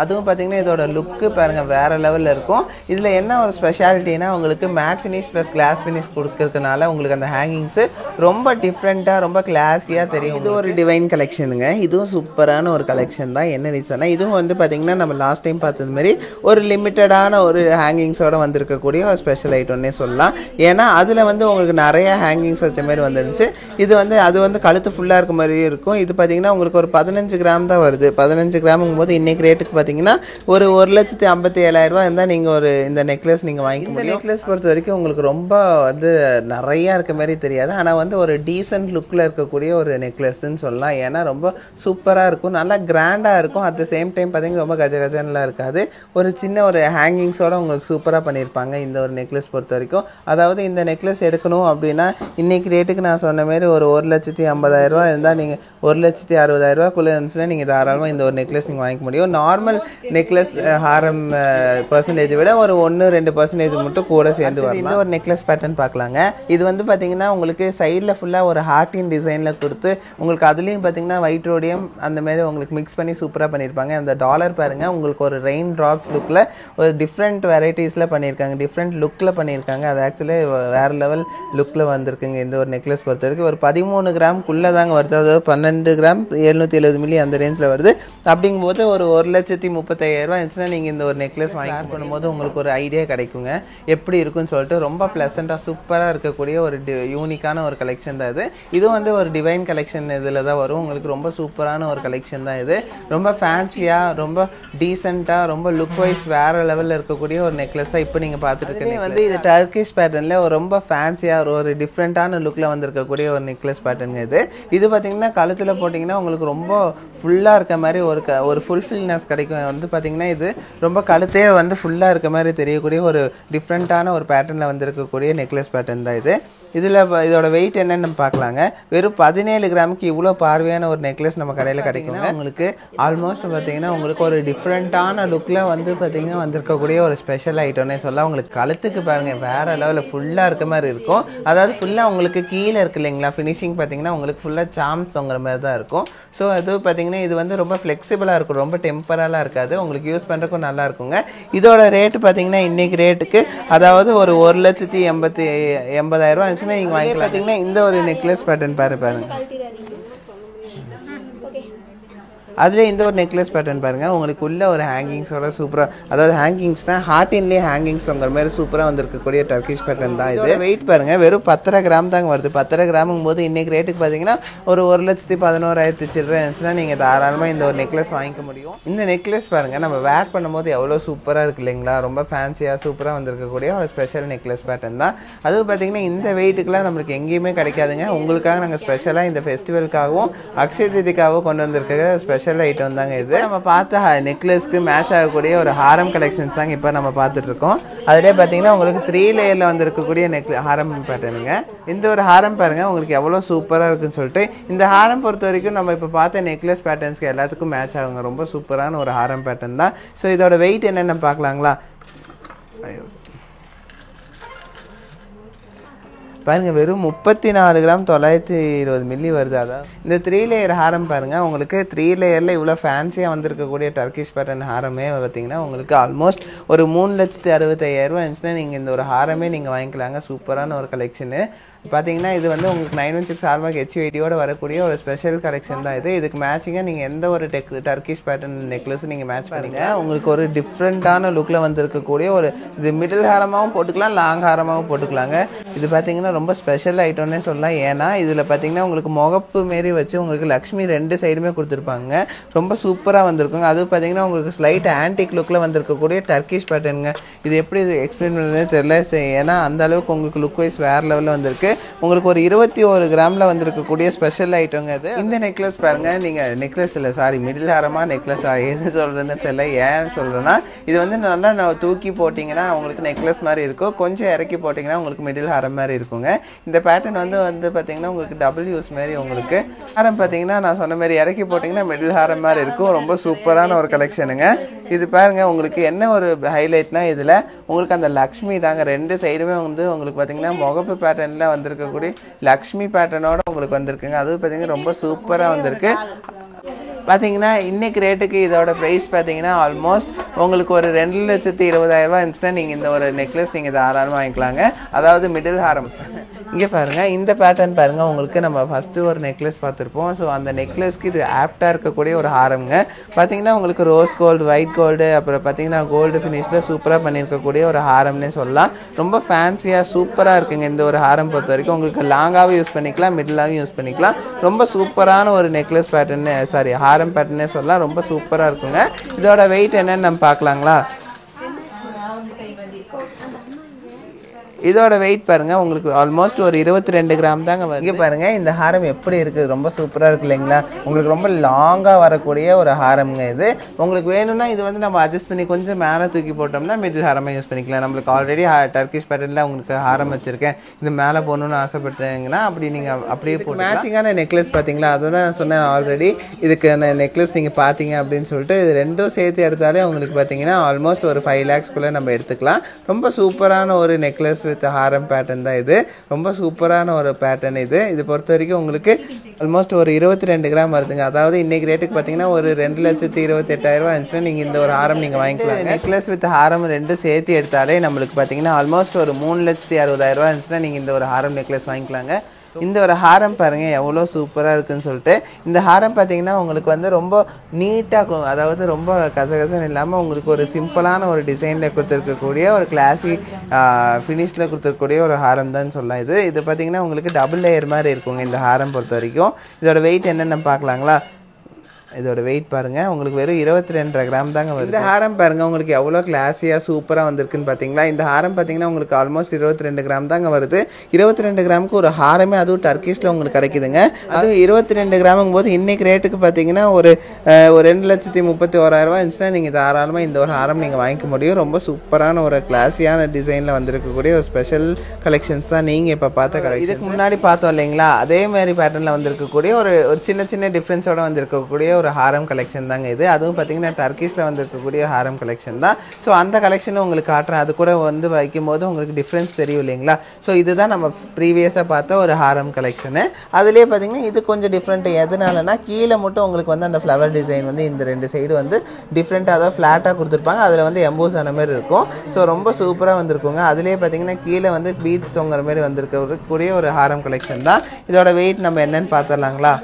அதுவும் பார்த்தீங்கன்னா இதோட லுக்கு பாருங்கள் வேறு லெவலில் இருக்கும். இதில் என்ன ஒரு ஸ்பெஷாலிட்டினா உங்களுக்கு matte finish plus glass finish கொடுக்கறதுனால உங்களுக்கு அந்த ஹேங்கிங்ஸு ரொம்ப டிஃப்ரெண்ட்டாக ரொம்ப கிளாஸியாக தெரியும். இது ஒரு டிவைன் கலெக்ஷனுங்க. இதுவும் சூப்பரான ஒரு கலெக்ஷன் தான். என்ன ரீசன்னா, இதுவும் வந்து பார்த்தீங்கன்னா நம்ம லாஸ்ட் டைம் பார்த்தது மாதிரி ஒரு லிமிட்டடான ஒரு ஹேங்கிங்ஸோட வந்திருக்கக்கூடிய ஒரு ஸ்பெஷல் ஐட்டம்னே சொல்லலாம். ஏன்னா அதில் வந்து உங்களுக்கு நிறைய ஹேங்கிங்ஸ் வச்ச மாதிரி வந்துருந்துச்சு. இது வந்து அது வந்து கழுத்து ஃபுல்லாக இருக்க மாதிரி இருக்கும். இது பார்த்தீங்கன்னா உங்களுக்கு ஒரு 15 கிராம் தான் வருது. 15 கிராமுங்கும் போது இன்றைக்கி ரேட்டுக்கு பார்த்தீங்கன்னா ஒரு 1,57,000 ரூபா இருந்தால் நீங்கள் ஒரு இந்த நெக்லஸ் நீங்கள் வாங்கிக்க முடியும். நெக்லஸ் பொறுத்த வரைக்கும் உங்களுக்கு ரொம்ப வந்து நிறையா இருக்க மாதிரி தெரியாது. ஆனால் வந்து ஒரு டீசென்ட் லுக்கில் இருக்கக்கூடிய ஒரு நெக்லஸ்ன்னு சொல்லலாம். ஏன்னா ரொம்ப சூப்பராக இருக்கும், நல்லா கிராண்டாக இருக்கும். அட் த சேம் டைம் பார்த்தீங்கன்னா ரொம்ப கஜகஜன்லாம் இருக்காது. ஒரு சின்ன ஒரு ஹேங்கிங்ஸோட உங்களுக்கு சூப்பராக பண்ணியிருப்பாங்க இந்த ஒரு நெக்லஸ் பொறுத்த வரைக்கும். அதாவது இந்த நெக்லஸ் எடுக்கணும் அப்படின்னா இன்றைக்கி ரேட்டுக்கு நான் சொன்ன மாதிரி ஒரு 1,50,000 ரூபா இருந்தால் நீங்கள் 1,60,000 ரூபாக்குள்ளே இருந்துச்சுன்னா நீங்கள் தாராளமாக இந்த ஒரு நெக்லஸ் நீங்கள் வாங்கிக்க முடியும். நார்மல் நெக்லஸ் ஹாரம் பர்சன்டேஜ் விட ஒரு 1-2% மட்டும் கூட சேர்ந்து வரலாம். இந்த ஒரு நெக்லஸ் பேட்டர்ன் பார்க்கலாங்க. இது வந்து பார்த்தீங்கன்னா உங்களுக்கு சைடில் ஃபுல்லாக ஒரு ஹார்ட்டின் டிசைனில் கொடுத்து உங்களுக்கு அதுலேயும் பார்த்தீங்கன்னா ஒயிட் ரோடியம் அந்த மாதிரி உங்களுக்கு மிக்ஸ் பண்ணி சூப்பராக பண்ணியிருப்பாங்க. அந்த டாலர் பாருங்கள், உங்களுக்கு ஒரு ரெயின் ட்ராப்ஸ் லுக்கில் ஒரு டிஃப்ரெண்ட் வெரைட்டிஸில் பண்ணியிருக்காங்க, டிஃப்ரெண்ட் லுக்கில் பண்ணியிருக்காங்க. அது ஆக்சுவலி வேறு லெவல் லுக்கில் வந்திருக்குங்க இந்த ஒரு நெக்லஸ் பொறுத்த வரைக்கும். ஒரு 13 கிராம்குள்ளே தாங்க வருது. அதாவது 12 கிராம் 770 மில்லி அந்த ரேஞ்சில் வருது. அப்படிங்கும்போது ஒரு 1,35,000 ரூபா இருந்துச்சுன்னா நீங்கள் இந்த ஒரு நெக்லஸ் வாங்கி பண்ணும்போது உங்களுக்கு ஒரு ஐடியா கிடைக்குங்க எப்படி இருக்குன்னு சொல்லிட்டு. ரொம்ப ப்ளசண்ட்டாக சூப்பராக இருக்கக்கூடிய ஒரு யூனிக்கான ஒரு கலெக்ஷன் தான் இது. இதுவும் வந்து ஒரு டிவைன் கலெக்ஷன் இதில் தான் வரும். உங்களுக்கு ரொம்ப சூப்பரான ஒரு கலெக்ஷன் தான் இது. ரொம்ப ஃபேன்சியாக, ரொம்ப டீசெண்டாக, ரொம்ப லுக் வைஸ் வேறு லெவலில் இருக்கக்கூடிய ஒரு நெக்லஸ் தான் இப்போ நீங்கள் பார்த்துட்டு வந்து இது டர்க்கிஷ் பேட்டர்னில் ரொம்ப ஃபேன்சியாக ஒரு டிஃப்ரெண்ட்டான லுக்கில் வந்திருக்கக்கூடிய ஒரு நெக்லஸ் பேட்டர்னுங்க இது. இது பார்த்தீங்கன்னா கழுத்தில் போட்டிங்கன்னா உங்களுக்கு ரொம்ப ஃபுல்லாக இருக்க மாதிரி ஒரு ஃபுல்ஃபில்னஸ் கிடைக்கும். வந்து பார்த்தீங்கன்னா இது ரொம்ப கழுத்தே வந்து ஃபுல்லாக இருக்க மாதிரி தெரியக்கூடிய ஒரு டிஃப்ரெண்ட்டான ஒரு பேட்டர்னில் வந்திருக்கக்கூடிய நெக்லஸ் பேட்டர்ன் தான் இது. இதில் இதோட வெயிட் என்னன்னு நம்ம பார்க்கலாங்க. வெறும் 17 கிராமுக்கு இவ்வளோ பார்வையான ஒரு நெக்லஸ் நம்ம கடையில் கிடைக்குங்க. உங்களுக்கு ஆல்மோஸ்ட் பார்த்தீங்கன்னா உங்களுக்கு ஒரு டிஃப்ரெண்ட்டான லுக்கில் வந்து பார்த்தீங்கன்னா வந்திருக்கக்கூடிய ஒரு ஸ்பெஷல் ஐட்டம்னே சொல்லலாம். உங்களுக்கு கழுத்துக்கு பாருங்கள் வேறு லெவலில் ஃபுல்லாக இருக்க மாதிரி இருக்கும். அதாவது ஃபுல்லாக உங்களுக்கு கீழே இருக்கு இல்லைங்களா, ஃபினிஷிங் பார்த்தீங்கன்னா உங்களுக்கு ஃபுல்லாக சாம்ஸ் தொங்குற மாதிரி தான் இருக்கும். ஸோ அது பார்த்தீங்கன்னா இது வந்து ரொம்ப ஃப்ளெக்சிபிளாக இருக்கும், ரொம்ப டெம்பரலாக இருக்காது, உங்களுக்கு யூஸ் பண்ணுறதுக்கும் நல்லா இருக்குங்க. இதோட ரேட்டு பார்த்தீங்கன்னா இன்றைக்கி ரேட்டுக்கு அதாவது ஒரு 1,80,000 நீங்கள் வாங்கிக்கலாம். பார்த்தீங்கன்னா இந்த ஒரு நெக்லஸ் பேட்டர்ன் பாருங்க, அதில் இந்த ஒரு நெக்லஸ் பேட்டர்ன் பாருங்கள், உங்களுக்கு உள்ள ஒரு ஹேங்கிங்ஸோட சூப்பராக, அதாவது ஹேங்கிங்ஸ்னால் ஹார்டின்லேயே ஹேங்கிங்ஸ்ங்கிற மாதிரி சூப்பராக வந்திருக்கக்கூடிய டர்க்கிஷ் பேட்டர்ன் தான் இது. வெயிட் பாருங்கள் வெறும் 10.5 கிராம் தாங்க வருது. 10.5 கிராமுங்கும் போது இன்றைக்கி ரேட்டுக்கு பார்த்தீங்கன்னா ஒரு 1,11,000 சில்லறை இருந்துச்சுன்னா நீங்கள் தாராளமாக இந்த ஒரு நெக்லஸ் வாங்கிக்க முடியும். இந்த நெக்லஸ் பாருங்கள் நம்ம வேர் பண்ணும்போது எவ்வளோ சூப்பராக இருக்குது இல்லைங்களா, ரொம்ப ஃபேன்சியாக சூப்பராக வந்திருக்கக்கூடிய ஒரு ஸ்பெஷல் நெக்லஸ் பேட்டர்ன் தான். அதுவும் பார்த்தீங்கன்னா இந்த வெயிட்டுக்கெலாம் நம்மளுக்கு எங்கேயுமே கிடைக்காதுங்க. உங்களுக்காக நாங்கள் ஸ்பெஷலாக இந்த ஃபெஸ்டிவலுக்காகவும் அக்ஷய தீதிக்காகவும் கொண்டு வந்திருக்க ஸ்பெஷல் ஐட்டம் தாங்க இது. நம்ம பார்த்த நெக்லஸ்க்கு மேட்ச் ஆகக்கூடிய ஒரு ஹாரம் கலெக்ஷன்ஸ் தாங்க இப்போ நம்ம பார்த்துட்டு இருக்கோம். அதிலே பார்த்தீங்கன்னா உங்களுக்கு 3 லேயரில் வந்திருக்கக்கூடிய ஹாரம் பேட்டர்னுங்க. இந்த ஒரு ஹாரம் பாருங்க உங்களுக்கு எவ்வளோ சூப்பராக இருக்குன்னு சொல்லிட்டு. இந்த ஹாரம் பொறுத்த வரைக்கும் நம்ம இப்போ பார்த்த நெக்லஸ் பேட்டர்ன்ஸ்க்கு எல்லாத்துக்கும் மேட்ச் ஆகுங்க. ரொம்ப சூப்பரான ஒரு ஹாரம் பேட்டர்ன் தான். ஸோ இதோட வெயிட் என்னென்னு பார்க்கலாங்களா. பாருங்கள் வெறும் 34 கிராம் 920 மில்லி வருது. அதான் இந்த 3 லேயர் ஹாரம் பாருங்கள், உங்களுக்கு 3 லேயரில் இவ்வளோ ஃபேன்சியாக வந்திருக்கக்கூடிய டர்க்கிஷ் பேட்டர்ன் ஹாரமே பார்த்தீங்கன்னா உங்களுக்கு ஆல்மோஸ்ட் ஒரு 3,65,000 இருந்துச்சுன்னா நீங்கள் இந்த ஒரு ஹாரமே நீங்கள் வாங்கிக்கலாங்க. சூப்பரான ஒரு கலெக்ஷனு. பார்த்தீங்கன்னா இது வந்து உங்களுக்கு 916 ஹால்மார்க் HUID வரக்கூடிய ஒரு ஸ்பெஷல் கலெக்ஷன் தான் இது. இதுக்கு மேட்சிங்காக நீங்கள் எந்த ஒரு டர்க்கிஷ் பேட்டர்ன் நெக்லஸும் நீங்கள் மேட்ச் பண்ணுங்க. உங்களுக்கு ஒரு டிஃப்ரெண்ட்டான லுக்கில் வந்திருக்கக்கூடிய ஒரு இது மிடில் ஹாரமாகவும் போட்டுக்கலாம், லாங் ஹாரமாகவும் போட்டுக்கலாங்க. இது பார்த்தீங்கன்னா ரொம்ப ஸ்பெஷல் ஐட்டம்னே சொல்லலாம். ஏன்னா இதில் பார்த்தீங்கன்னா உங்களுக்கு முகப்பு மாரி வச்சு உங்களுக்கு லக்ஷ்மி 2 சைடுமே கொடுத்துருப்பாங்க. ரொம்ப சூப்பராக வந்திருக்குங்க. அது பார்த்தீங்கன்னா உங்களுக்கு ஸ்லைட் ஆன்டிக் லுக்கில் வந்திருக்கக்கூடிய டர்க்கிஷ் பேட்டர்னுங்க. இது எப்படி எக்ஸ்பிளைன் பண்ணுறதுனே தெரியல. ஏன்னா அந்த அளவுக்கு உங்களுக்கு லுக் வைஸ் வேறு லெவலில் வந்திருக்கு. உங்களுக்கு ஒரு 21 கிராம்ல வந்திருக்கக்கூடிய ஸ்பெஷல் ஐட்டங்க இது. இந்த நெக்லஸ் பாருங்க, நீங்க நெக்லஸ் இல்லை சாரி மிடில் ஹாரமா நெக்லஸா எது சொல்றதுன்னு தெரியல. ஏன் சொல்றேன்னா இது வந்து நல்லா தூக்கி போட்டிங்கன்னா உங்களுக்கு நெக்லஸ் மாதிரி இருக்கும், கொஞ்சம் இறக்கி போட்டிங்கன்னா உங்களுக்கு மிடில் ஹாரம் மாதிரி இருக்குங்க. இந்த பேட்டர்ன் வந்து பார்த்தீங்கன்னா உங்களுக்கு டபுள் யூஸ் மாதிரி உங்களுக்கு ஹாரம் பார்த்தீங்கன்னா நான் சொன்ன மாதிரி இறக்கி போட்டிங்கன்னா மிடில் ஹாரம் மாதிரி இருக்கும். ரொம்ப சூப்பரான ஒரு கலெக்ஷனுங்க. இது பாருங்க உங்களுக்கு என்ன ஒரு ஹைலைட்னா இதில் உங்களுக்கு அந்த லக்ஷ்மி தாங்க 2 சைடுமே வந்து உங்களுக்கு பார்த்தீங்கன்னா முகப்பு பேட்டர்னில் வந்திருக்கக்கூடிய லக்ஷ்மி பேட்டர்னோட உங்களுக்கு வந்திருக்குங்க. அதுவும் பார்த்தீங்கன்னா ரொம்ப சூப்பராக வந்திருக்கு. பார்த்தீங்கன்னா இன்றைக்கி ரேட்டுக்கு இதோட ப்ரைஸ் பார்த்தீங்கன்னா ஆல்மோஸ்ட் உங்களுக்கு ஒரு 2,20,000 இருந்துச்சுன்னா நீங்கள் இந்த ஒரு நெக்லஸ் நீங்கள் தாராளமாக வாங்கிக்கலாங்க. அதாவது மிடில் ஹாரம். இங்கே பாருங்கள் இந்த பேட்டர்ன் பாருங்கள், உங்களுக்கு நம்ம ஃபஸ்ட்டு ஒரு நெக்லஸ் பார்த்துருப்போம். ஸோ அந்த நெக்லஸ்க்கு இது ஆப்டாக இருக்கக்கூடிய ஒரு ஹாரம்ங்க. பார்த்தீங்கன்னா உங்களுக்கு ரோஸ் கோல்டு, ஒயிட் கோல்டு, அப்புறம் பார்த்தீங்கன்னா கோல்டு ஃபினிஷில் சூப்பராக பண்ணியிருக்கக்கூடிய ஒரு ஹாரம்னே சொல்லலாம். ரொம்ப ஃபேன்சியாக சூப்பராக இருக்குங்க இந்த ஒரு ஹாரம் பொறுத்த வரைக்கும். உங்களுக்கு லாங்காகவும் யூஸ் பண்ணிக்கலாம், மிடிலாகவும் யூஸ் பண்ணிக்கலாம். ரொம்ப சூப்பரான ஒரு நெக்லஸ் பேட்டர்னு சாரி ஹாரம் பேட்டர்னே சொல்லலாம். ரொம்ப சூப்பராக இருக்குங்க. இதோட வெயிட் என்னன்னு நம்ம பார்க்கலாங்களா. இதோட வெயிட் பாருங்க உங்களுக்கு ஆல்மோஸ்ட் ஒரு 22 கிராம் தாங்க வருது. இங்கே பாருங்க இந்த ஹாரம் எப்படி இருக்குது, ரொம்ப சூப்பராக இருக்கு இல்லைங்களா. உங்களுக்கு ரொம்ப லாங்காக வரக்கூடிய ஒரு ஹாரம்ங்க இது. உங்களுக்கு வேணும்னா இது வந்து நம்ம அட்ஜஸ்ட் பண்ணி கொஞ்சம் மேலே தூக்கி போட்டோம்னா மிடில் ஹாரமாக யூஸ் பண்ணிக்கலாம். நம்மளுக்கு ஆல்ரெடி டர்க்கிஷ் பேட்டர்னில் உங்களுக்கு ஹாரம் வச்சிருக்கேன், இது மேலே போகணுன்னு ஆசைப்பட்டீங்கன்னா அப்படி நீங்கள் அப்படியே போட்டு மேட்சிங்கான நெக்லஸ் பார்த்தீங்களா, அதை தான் நான் சொன்னேன் ஆல்ரெடி. இதுக்கு நெக்லஸ் நீங்கள் பார்த்தீங்க அப்படின்னு சொல்லிட்டு இது ரெண்டும் சேர்த்து எடுத்தாலே உங்களுக்கு பார்த்தீங்கன்னா ஆல்மோஸ்ட் ஒரு 5 lakhsக்குள்ளே நம்ம எடுத்துக்கலாம். ரொம்ப சூப்பரான ஒரு நெக்லஸ் வித் ஹாரம் பேட்டர்ன் தான் இது. ரொம்ப சூப்பரான ஒரு பேட்டர்ன் இது. இது பொறுத்த வரைக்கும் உங்களுக்கு ஆல்மோஸ்ட் ஒரு 22 கிராம் வருதுங்க. அதாவது இன்னைக்கு ரேட்டுக்கு பார்த்தீங்கன்னா ஒரு 2,28,000 இருந்துச்சுன்னா நீங்கள் இந்த ஒரு ஹாரம் நீங்கள் வாங்கிக்கலாம். நெக்லஸ் வித் ஹாரம் ரெண்டும் சேர்த்து எடுத்தாலே நம்மளுக்கு பார்த்தீங்கன்னா ஆல்மோஸ்ட் ஒரு 3,60,000 இருந்துச்சுன்னா நீங்கள் இந்த ஒரு ஹாரம் நெக்லஸ் வாங்கிக்கலாங்க. இந்த ஒரு ஹாரம் பாருங்கள் எவ்வளோ சூப்பராக இருக்குதுன்னு சொல்லிட்டு. இந்த ஹாரம் பார்த்தீங்கன்னா உங்களுக்கு வந்து ரொம்ப நீட்டாக, அதாவது ரொம்ப கசகசன்னு இல்லாமல் உங்களுக்கு ஒரு சிம்பிளான ஒரு டிசைனில் கொடுத்துருக்கக்கூடிய ஒரு கிளாசிக் ஃபினிஷில் கொடுத்துருக்கக்கூடிய ஒரு ஹாரம் தான் சொல்லலாம். இது பார்த்தீங்கன்னா உங்களுக்கு டபுள் லேயர் மாதிரி இருக்குங்க இந்த ஹாரம் பொறுத்த வரைக்கும். இதோட வெயிட் என்னென்னு பார்க்கலாங்களா. இதோட வெயிட் பாருங்க உங்களுக்கு வெறும் 22.5 கிராம் தாங்க வருது. இந்த ஹாரம் பாருங்க உங்களுக்கு எவ்வளோ கிளாஸியாக சூப்பராக வந்திருக்குன்னு பார்த்தீங்களா. இந்த ஹாரம் பார்த்தீங்கன்னா உங்களுக்கு ஆல்மோஸ்ட் 22 கிராம் தாங்க வருது. 22 கிராமுக்கு ஒரு ஹாரமே அதுவும் டர்க்கிஷில் உங்களுக்கு கிடைக்குதுங்க. அதுவும் 22 கிராமுங்கும் போது இன்னைக்கு ரேட்டுக்கு பார்த்தீங்கன்னா ஒரு 2,31,000 இருந்துச்சுன்னா நீங்கள் தாராளமாக இந்த ஒரு ஹாரம் நீங்கள் வாங்கிக்க முடியும். ரொம்ப சூப்பரான ஒரு கிளாஸியான டிசைனில் வந்திருக்கக்கூடிய ஒரு ஸ்பெஷல் கலெக்ஷன்ஸ் தான் நீங்கள் இப்போ பார்த்த கலெக்ஷன். இதுக்கு முன்னாடி பார்த்தோம் இல்லைங்களா, அதே மாதிரி பேட்டர்னில் வந்திருக்கக்கூடிய ஒரு சின்ன சின்ன டிஃப்ரென்ஸோட வந்திருக்கக்கூடிய ஒரு ஹாரம் கலெக்ஷன் தாங்க இது. அதுவும் பார்த்தீங்கன்னா டர்க்கிஷில் வந்திருக்கக்கூடிய ஹாரம் கலெக்ஷன் தான். ஸோ அந்த கலெக்ஷனை உங்களுக்கு காட்டுறேன். அது கூட வந்து வைக்கும்போது உங்களுக்கு டிஃப்ரென்ஸ் தெரியும் இல்லைங்களா. ஸோ இதுதான் நம்ம ப்ரீவியஸாக பார்த்த ஒரு ஹாரம் கலெக்ஷனு. அதுலேயே பார்த்தீங்கன்னா இது கொஞ்சம் டிஃப்ரெண்ட். எதனாலனா கீழே மட்டும் உங்களுக்கு வந்து அந்த ஃப்ளவர் டிசைன் வந்து இந்த 2 சைடு வந்து டிஃப்ரெண்ட்டாக அதாவது ஃப்ளாட்டாக கொடுத்துருப்பாங்க. அதில் வந்து எம்போஸ் ஆன மாதிரி இருக்கும். ஸோ ரொம்ப சூப்பராக வந்திருக்குங்க. அதுலேயே பார்த்தீங்கன்னா கீழே வந்து பீட்ஸ் தொங்குற மாதிரி வந்திருக்கக்கூடிய ஒரு ஹாரம் கலெக்ஷன் தான். இதோட வெயிட் நம்ம என்னன்னு பார்த்துடலாங்களா.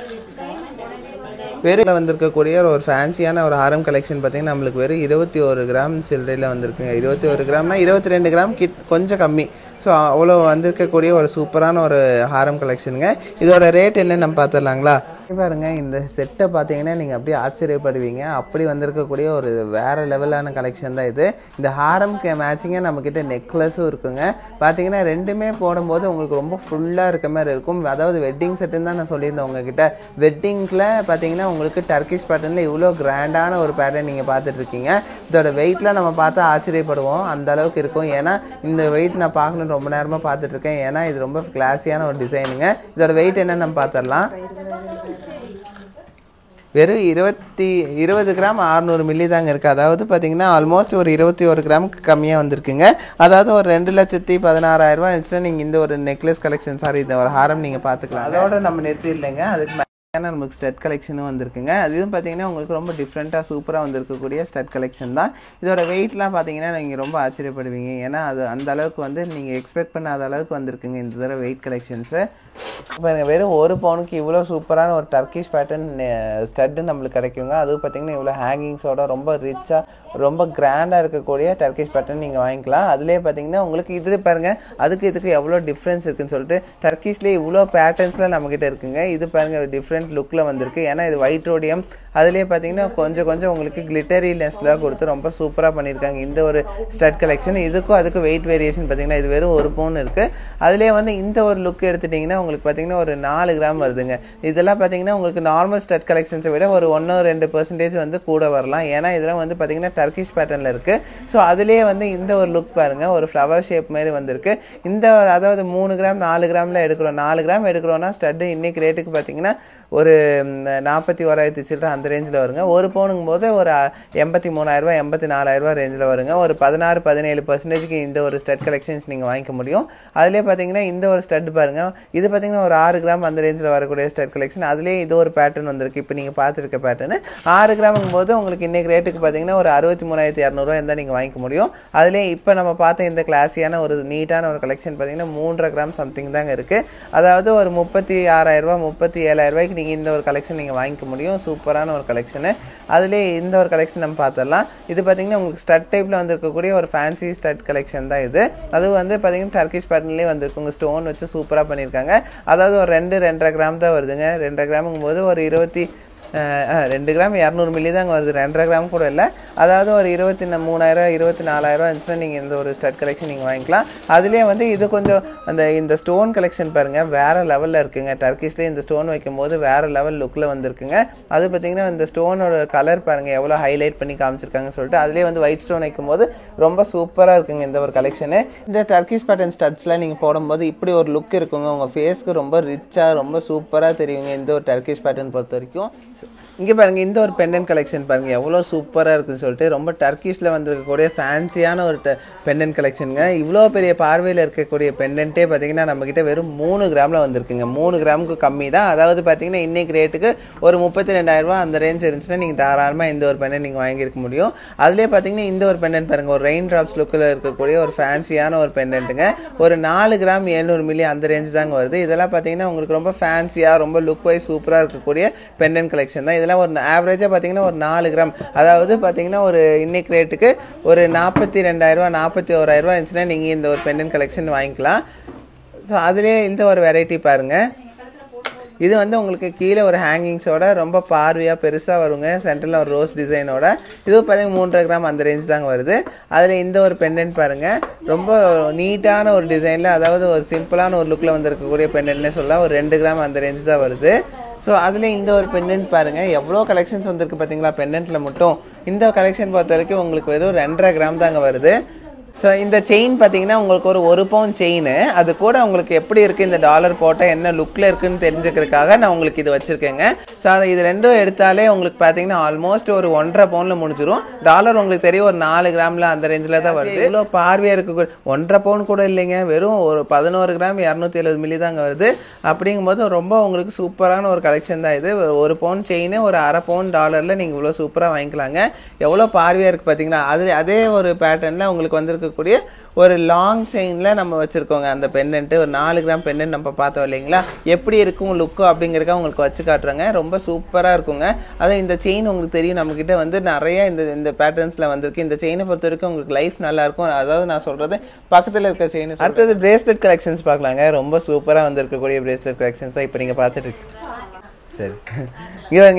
வெறும் வந்திருக்கக்கூடிய ஒரு ஃபேன்சியான ஒரு ஹாரம் கலெக்ஷன் பார்த்தீங்கன்னா நம்மளுக்கு வெறும் 21 கிராம் சில்லறையில் வந்திருக்குங்க. 21 கிராம்னா 22 கிராம் கொஞ்சம் கம்மி. ஸோ அவ்வளோ வந்திருக்கக்கூடிய ஒரு சூப்பரான ஒரு ஹாரம் கலெக்ஷனுங்க. இதோட ரேட் என்னன்னு நம்ம பார்த்துடலாங்களா. பாருங்க இந்த செட்டை பார்த்தீங்கன்னா நீங்கள் அப்படியே ஆச்சரியப்படுவீங்க. அப்படி வந்திருக்கக்கூடிய ஒரு வேறு லெவலான கலெக்ஷன் தான் இது. இந்த ஹாரம்க்கு மேட்சிங்காக நம்மக்கிட்ட நெக்லஸும் இருக்குங்க. பார்த்தீங்கன்னா ரெண்டுமே போடும்போது உங்களுக்கு ரொம்ப ஃபுல்லாக இருக்க மாதிரி இருக்கும். அதாவது வெட்டிங் செட்டுன்னு தான் நான் சொல்லியிருந்தேன் உங்ககிட்ட. வெட்டிங்கில் பார்த்தீங்கன்னா உங்களுக்கு டர்க்கிஷ் பேட்டர்னில் இவ்வளோ கிராண்டான ஒரு பேட்டர்ன் நீங்கள் பார்த்துட்ருக்கீங்க. இதோட வெயிட்லாம் நம்ம பார்த்தா ஆச்சரியப்படுவோம், அந்த அளவுக்கு இருக்கும். ஏன்னா இந்த வெயிட் நான் பார்க்கணுன்னு ரொம்ப நேரமாக பார்த்துட்ருக்கேன். ஏன்னா இது ரொம்ப கிளாஸியான ஒரு டிசைனுங்க. இதோட வெயிட் என்னன்னு நம்ம பார்த்துடலாம். வெறும் 20 கிராம் 600 மில்லி தாங்க இருக்குது. அதாவது பார்த்தீங்கன்னா ஆல்மோஸ்ட் ஒரு 21 கிராமுக்கு கம்மியாக வந்திருக்குங்க. அதாவது ஒரு 2,16,000 இருந்துச்சுன்னா நீங்கள் இந்த ஒரு நெக்லஸ் கலெக்ஷன் இந்த ஒரு ஹாரம் நீங்கள் பார்த்துக்கலாம். அதோட நம்ம நிறுத்திடலைங்க. அதுக்கு நமக்கு ஸ்டட் கலெக்ஷனும் வந்திருக்குங்க. அதுவும் பார்த்தீங்கன்னா உங்களுக்கு ரொம்ப டிஃப்ரெண்ட்டாக சூப்பராக வந்திருக்கக்கூடிய ஸ்டட் கலெக்ஷன் தான். இதோட வெயிட்லாம் பார்த்தீங்கன்னா நீங்கள் ரொம்ப ஆச்சரியப்படுவீங்க. ஏன்னா அது அந்த அளவுக்கு வந்து நீங்கள் எக்ஸ்பெக்ட் பண்ணாத அளவுக்கு வந்திருக்குங்க இந்த தடவை வெயிட் கலெக்ஷன்ஸு. இப்போ வெறும் 1 பவுனுக்கு இவ்வளோ சூப்பரான ஒரு டர்க்கிஷ் பேட்டர்ன் ஸ்டட்டு நம்மளுக்கு கிடைக்குங்க. அதுவும் பார்த்தீங்கன்னா இவ்வளோ ஹேங்கிங்ஸோட ரொம்ப ரிச்சாக ரொம்ப கிராண்டாக இருக்கக்கூடிய டர்க்கிஷ் பேட்டர்ன் நீங்கள் வாங்கிக்கலாம். அதுலேயே பார்த்தீங்கன்னா உங்களுக்கு இது பாருங்கள் இதுக்கு எவ்வளோ டிஃப்ரென்ஸ் இருக்குன்னு சொல்லிட்டு டர்க்கிஷ்லேயே இவ்வளோ பேட்டர்ன்ஸ்லாம் நம்மக்கிட்ட இருக்குங்க. இது பாருங்கள் டிஃப்ரெண்ட் லுக்கில் வந்திருக்கு. ஏன்னா இது ஒயிட் ரோடியம். அதுலேயே பார்த்தீங்கன்னா கொஞ்சம் உங்களுக்கு கிளிட்டரி லென்ஸ்லாம் கொடுத்து ரொம்ப சூப்பராக பண்ணியிருக்காங்க இந்த ஒரு ஸ்டட் கலெக்ஷன். இதுக்கும் அதுக்கு வெயிட் வேரியேஷன் பார்த்தீங்கன்னா இது வெறும் 1 பவுன் இருக்குது. அதுலேயே வந்து இந்த ஒரு லுக் எடுத்துட்டிங்கன்னா உங்களுக்கு பார்த்தீங்கன்னா ஒரு 4 கிராம் வருதுங்க. இதெல்லாம் பார்த்தீங்கன்னா உங்களுக்கு நார்மல் ஸ்டட் கலெக்ஷன்ஸை விட ஒரு 1-2% வந்து கூட வரலாம். ஏன்னா இதெல்லாம் வந்து பார்த்தீங்கன்னா டர்க்கிஷ் பேட்டர்னில் இருக்குது. ஸோ அதுலேயே வந்து இந்த ஒரு லுக் பாருங்கள், ஒரு ஃப்ளவர் ஷேப் மாதிரி வந்திருக்கு. இந்த அதாவது 3 கிராம் 4 கிராமில் எடுக்கிறோம். 4 கிராம் எடுக்கிறோன்னா ஸ்டட்டு இன்றைக்கி ரேட்டுக்கு பார்த்தீங்கன்னா ஒரு 41,000 சில்லற அந்த ரேஞ்சில் வருங்க. 1 பவுனுங்கும் போது ஒரு 83,000 84,000 ரேஞ்சில் வருங்க. ஒரு 16-17% இந்த ஒரு ஸ்டட் கலெக்ஷன்ஸ் நீங்கள் வாங்கிக்க முடியும். அதுலேயே பார்த்தீங்கன்னா இந்த ஒரு ஸ்டட் பாருங்கள், இது பார்த்தீங்கன்னா ஒரு 6 கிராம் அந்த ரேஞ்சில் வரக்கூடிய ஸ்டட் கலெக்ஷன். அதுலேயே இது ஒரு பேட்டர்ன் வந்திருக்கு. இப்போ நீங்கள் பார்த்துருக்க பேட்டர்னு 6 கிராமுங்கும் போது உங்களுக்கு இன்றைக்கி ரேட்டுக்கு பார்த்தீங்கன்னா ஒரு 63,200 இருந்தால் நீங்கள் வாங்கிக்க முடியும். அதுலேயே இப்போ நம்ம பார்த்த இந்த கிளாஸியான ஒரு நீட்டான ஒரு கலெக்ஷன் பார்த்தீங்கன்னா 3.5 கிராம் சம்திங் தாங்க இருக்குது. அதாவது ஒரு 36,000 37,000 நீங்கள் இந்த ஒரு கலெக்ஷன் நீங்கள் வாங்கிக்க முடியும். சூப்பரான ஒரு கலெக்ஷனு. அதுலேயே இந்த ஒரு கலெக்ஷன் நம்ம பார்த்துடலாம். இது பார்த்தீங்கன்னா உங்களுக்கு ஸ்டட் டைப்பில் வந்திருக்கக்கூடிய ஒரு ஃபேன்சி ஸ்டட் கலெக்ஷன் தான் இது. அது வந்து பார்த்தீங்கன்னா டர்க்கிஷ் பேட்டர்ன்லேயே வந்திருக்குங்க. ஸ்டோன் வச்சு சூப்பராக பண்ணியிருக்காங்க. அதாவது ஒரு 2-2.5 கிராம் தான் வருதுங்க. 2.5 கிராமுங்கும் போது ஒரு 2 கிராம் 200 மில்லி தாங்க வருது. 2.5 கிராம் கூட இல்லை. அதாவது ஒரு 23,000 24,000 இருந்துச்சுன்னா நீங்கள் இந்த ஒரு ஸ்டட் கலெக்ஷன் நீங்கள் வாங்கிக்கலாம். அதுலேயே வந்து இது கொஞ்சம் இந்த ஸ்டோன் கலெக்ஷன் பாருங்கள் வேறு லெவலில் இருக்குங்க. டர்க்கிஷ்லேயே இந்த ஸ்டோன் வைக்கும் போது வேறு லெவல் லுக்கில் வந்திருக்குங்க. அது பார்த்தீங்கன்னா இந்த ஸ்டோனோட கலர் பாருங்கள் எவ்வளோ ஹைலைட் பண்ணி காமிச்சிருக்காங்கன்னு சொல்லிட்டு. அதுலேயே வந்து ஒயிட் ஸ்டோன் வைக்கும் போது ரொம்ப சூப்பராக இருக்குங்க இந்த ஒரு கலெக்ஷனு. இந்த டர்க்கிஷ் பேட்டர்ன் ஸ்டட்ஸ்லாம் நீங்கள் போடும்போது இப்படி ஒரு லுக் இருக்குங்க. உங்கள் ஃபேஸ்க்கு ரொம்ப ரிச்சாக ரொம்ப சூப்பராக தெரியுங்க இந்த ஒரு டர்க்கிஷ் பேட்டர்ன் பொறுத்த வரைக்கும். இங்கே பாருங்கள் இந்த ஒரு பெண்டன்ட் கலெக்ஷன் பாருங்கள் எவ்வளோ சூப்பராக இருக்குன்னு சொல்லிட்டு. ரொம்ப டர்க்கிஷில் வந்திருக்கக்கூடிய ஃபேன்சியான ஒரு பெண்டன்ட் கலெக்ஷனுங்க. இவ்வளோ பெரிய பார்வையில் இருக்கக்கூடிய பெண்டன்ட்டே பார்த்தீங்கன்னா நம்மக்கிட்ட வெறும் 3 கிராமில் வந்திருக்குங்க. 3 கிராமுக்கு கம்மி தான். அதாவது பார்த்தீங்கன்னா இன்றைக்கி ரேட்டுக்கு ஒரு 32,000 அந்த ரேஞ்ச் இருந்துச்சுன்னா நீங்கள் தாராளமாக இந்த ஒரு பெண்டன்ட் நீங்கள் வாங்கியிருக்க முடியும். அதுலேயே பார்த்தீங்கன்னா இந்த ஒரு பெண்டன்ட் பாருங்கள், ஒரு ரெயின் ட்ராப்ஸ் லுக்கில் இருக்கக்கூடிய ஒரு ஃபேன்சியான ஒரு பெண்டன்ட்டுங்க. ஒரு 4 கிராம் 700 மில்லி அந்த ரேஞ்ச் தாங்க வருது. இதெல்லாம் பார்த்தீங்கன்னா உங்களுக்கு ரொம்ப ஃபேன்சியாக ரொம்ப லுக் வைஸ் சூப்பராக இருக்கக்கூடிய பெண்டன்ட் கலெக்ஷன் தான். இதெல்லாம் ஒரு ஆவரேஜாக பார்த்தீங்கன்னா ஒரு 4 கிராம் அதாவது பார்த்தீங்கன்னா ஒரு இன்னைக்கு ரேட்டுக்கு ஒரு 42,000 41,000 இருந்துச்சுன்னா நீங்கள் இந்த ஒரு பெண்டன்ட் கலெக்ஷன் வாங்கிக்கலாம். ஸோ அதுலேயே இந்த ஒரு வெரைட்டி பாருங்கள். இது வந்து உங்களுக்கு கீழே ஒரு ஹேங்கிங்ஸோட ரொம்ப பார்வையாக பெருசாக வருங்க. சென்டரில் ஒரு ரோஸ் டிசைனோட. இது பார்த்தீங்கன்னா 3.5 கிராம் அந்த ரேஞ்ச் தாங்க வருது. அதில் இந்த ஒரு பெண்டன்ட் பாருங்கள், ரொம்ப நீட்டான ஒரு டிசைனில், அதாவது ஒரு சிம்பிளான ஒரு லுக்கில் வந்திருக்கக்கூடிய பெண்டன்ட்னே சொல்லலாம். ஒரு 2 கிராம் அந்த ரேஞ்ச் தான் வருது. ஸோ அதில் இந்த ஒரு பெண்டன்ட் பாருங்கள், எவ்வளோ கலெக்ஷன்ஸ் வந்திருக்கு பார்த்தீங்களா பெண்டன்ட்டில் மட்டும். இந்த கலெக்ஷன் பொறுத்த வரைக்கும் உங்களுக்கு வெறும் 2.5 கிராம் தாங்க வருது. ஸோ இந்த செயின் பார்த்தீங்கன்னா உங்களுக்கு ஒரு பவுன் செயின், அது கூட உங்களுக்கு எப்படி இருக்குது இந்த டாலர் போட்டால் என்ன லுக்கில் இருக்குன்னு தெரிஞ்சுக்கிறதுக்காக நான் உங்களுக்கு இது வச்சுருக்கேங்க. ஸோ அதை இது ரெண்டும் எடுத்தாலே உங்களுக்கு பார்த்தீங்கன்னா ஆல்மோஸ்ட் ஒரு 1.5 பவுனில் முடிஞ்சிடும். டாலர் உங்களுக்கு தெரியும் ஒரு 4 கிராமில் அந்த ரேஞ்சில் தான் வருது. இவ்வளோ பார்வையாக இருக்க 1.5 பவுன் கூட இல்லைங்க, வெறும் ஒரு 11 கிராம் 270 மில்லி தாங்க வருது. அப்படிங்கும்போது ரொம்ப உங்களுக்கு சூப்பரான ஒரு கலெக்ஷன் தான் இது. ஒரு பவுன் செயின் ஒரு அரை பவுன் டாலரில் நீங்கள் இவ்வளோ சூப்பராக வாங்கிக்கலாங்க. எவ்வளோ பார்வையாக இருக்குது பார்த்தீங்கன்னா. அதே ஒரு பேட்டர்னில் உங்களுக்கு வந்துருக்கக்கூடிய ஒரு லாங் செயினில் நம்ம வச்சுருக்கோங்க அந்த பெண்டன்ட்டு. ஒரு 4 கிராம் பெண்டன்ட் நம்ம பார்த்தோம் இல்லைங்களா, எப்படி இருக்கும் லுக்கு அப்படிங்கிறக்க உங்களுக்கு வச்சு காட்டுறாங்க. ரொம்ப சூப்பராக இருக்குங்க. அதுவும் இந்த செயின் உங்களுக்கு தெரியும் நம்மக்கிட்ட வந்து நிறைய இந்த பேட்டர்ன்ஸில் வந்திருக்கு. இந்த செயினை பொறுத்த வரைக்கும் உங்களுக்கு லைஃப் நல்லாயிருக்கும். அதாவது நான் சொல்கிறது பக்கத்தில் இருக்க செயின். அடுத்தது பிரேஸ்லெட் கலெக்ஷன்ஸ் பார்க்கலாங்க. ரொம்ப சூப்பராக வந்திருக்கக்கூடிய பிரேஸ்லெட் கலெக்ஷன்ஸ் தான் இப்போ நீங்கள் பார்த்துட்டு இருக்கு. சரி,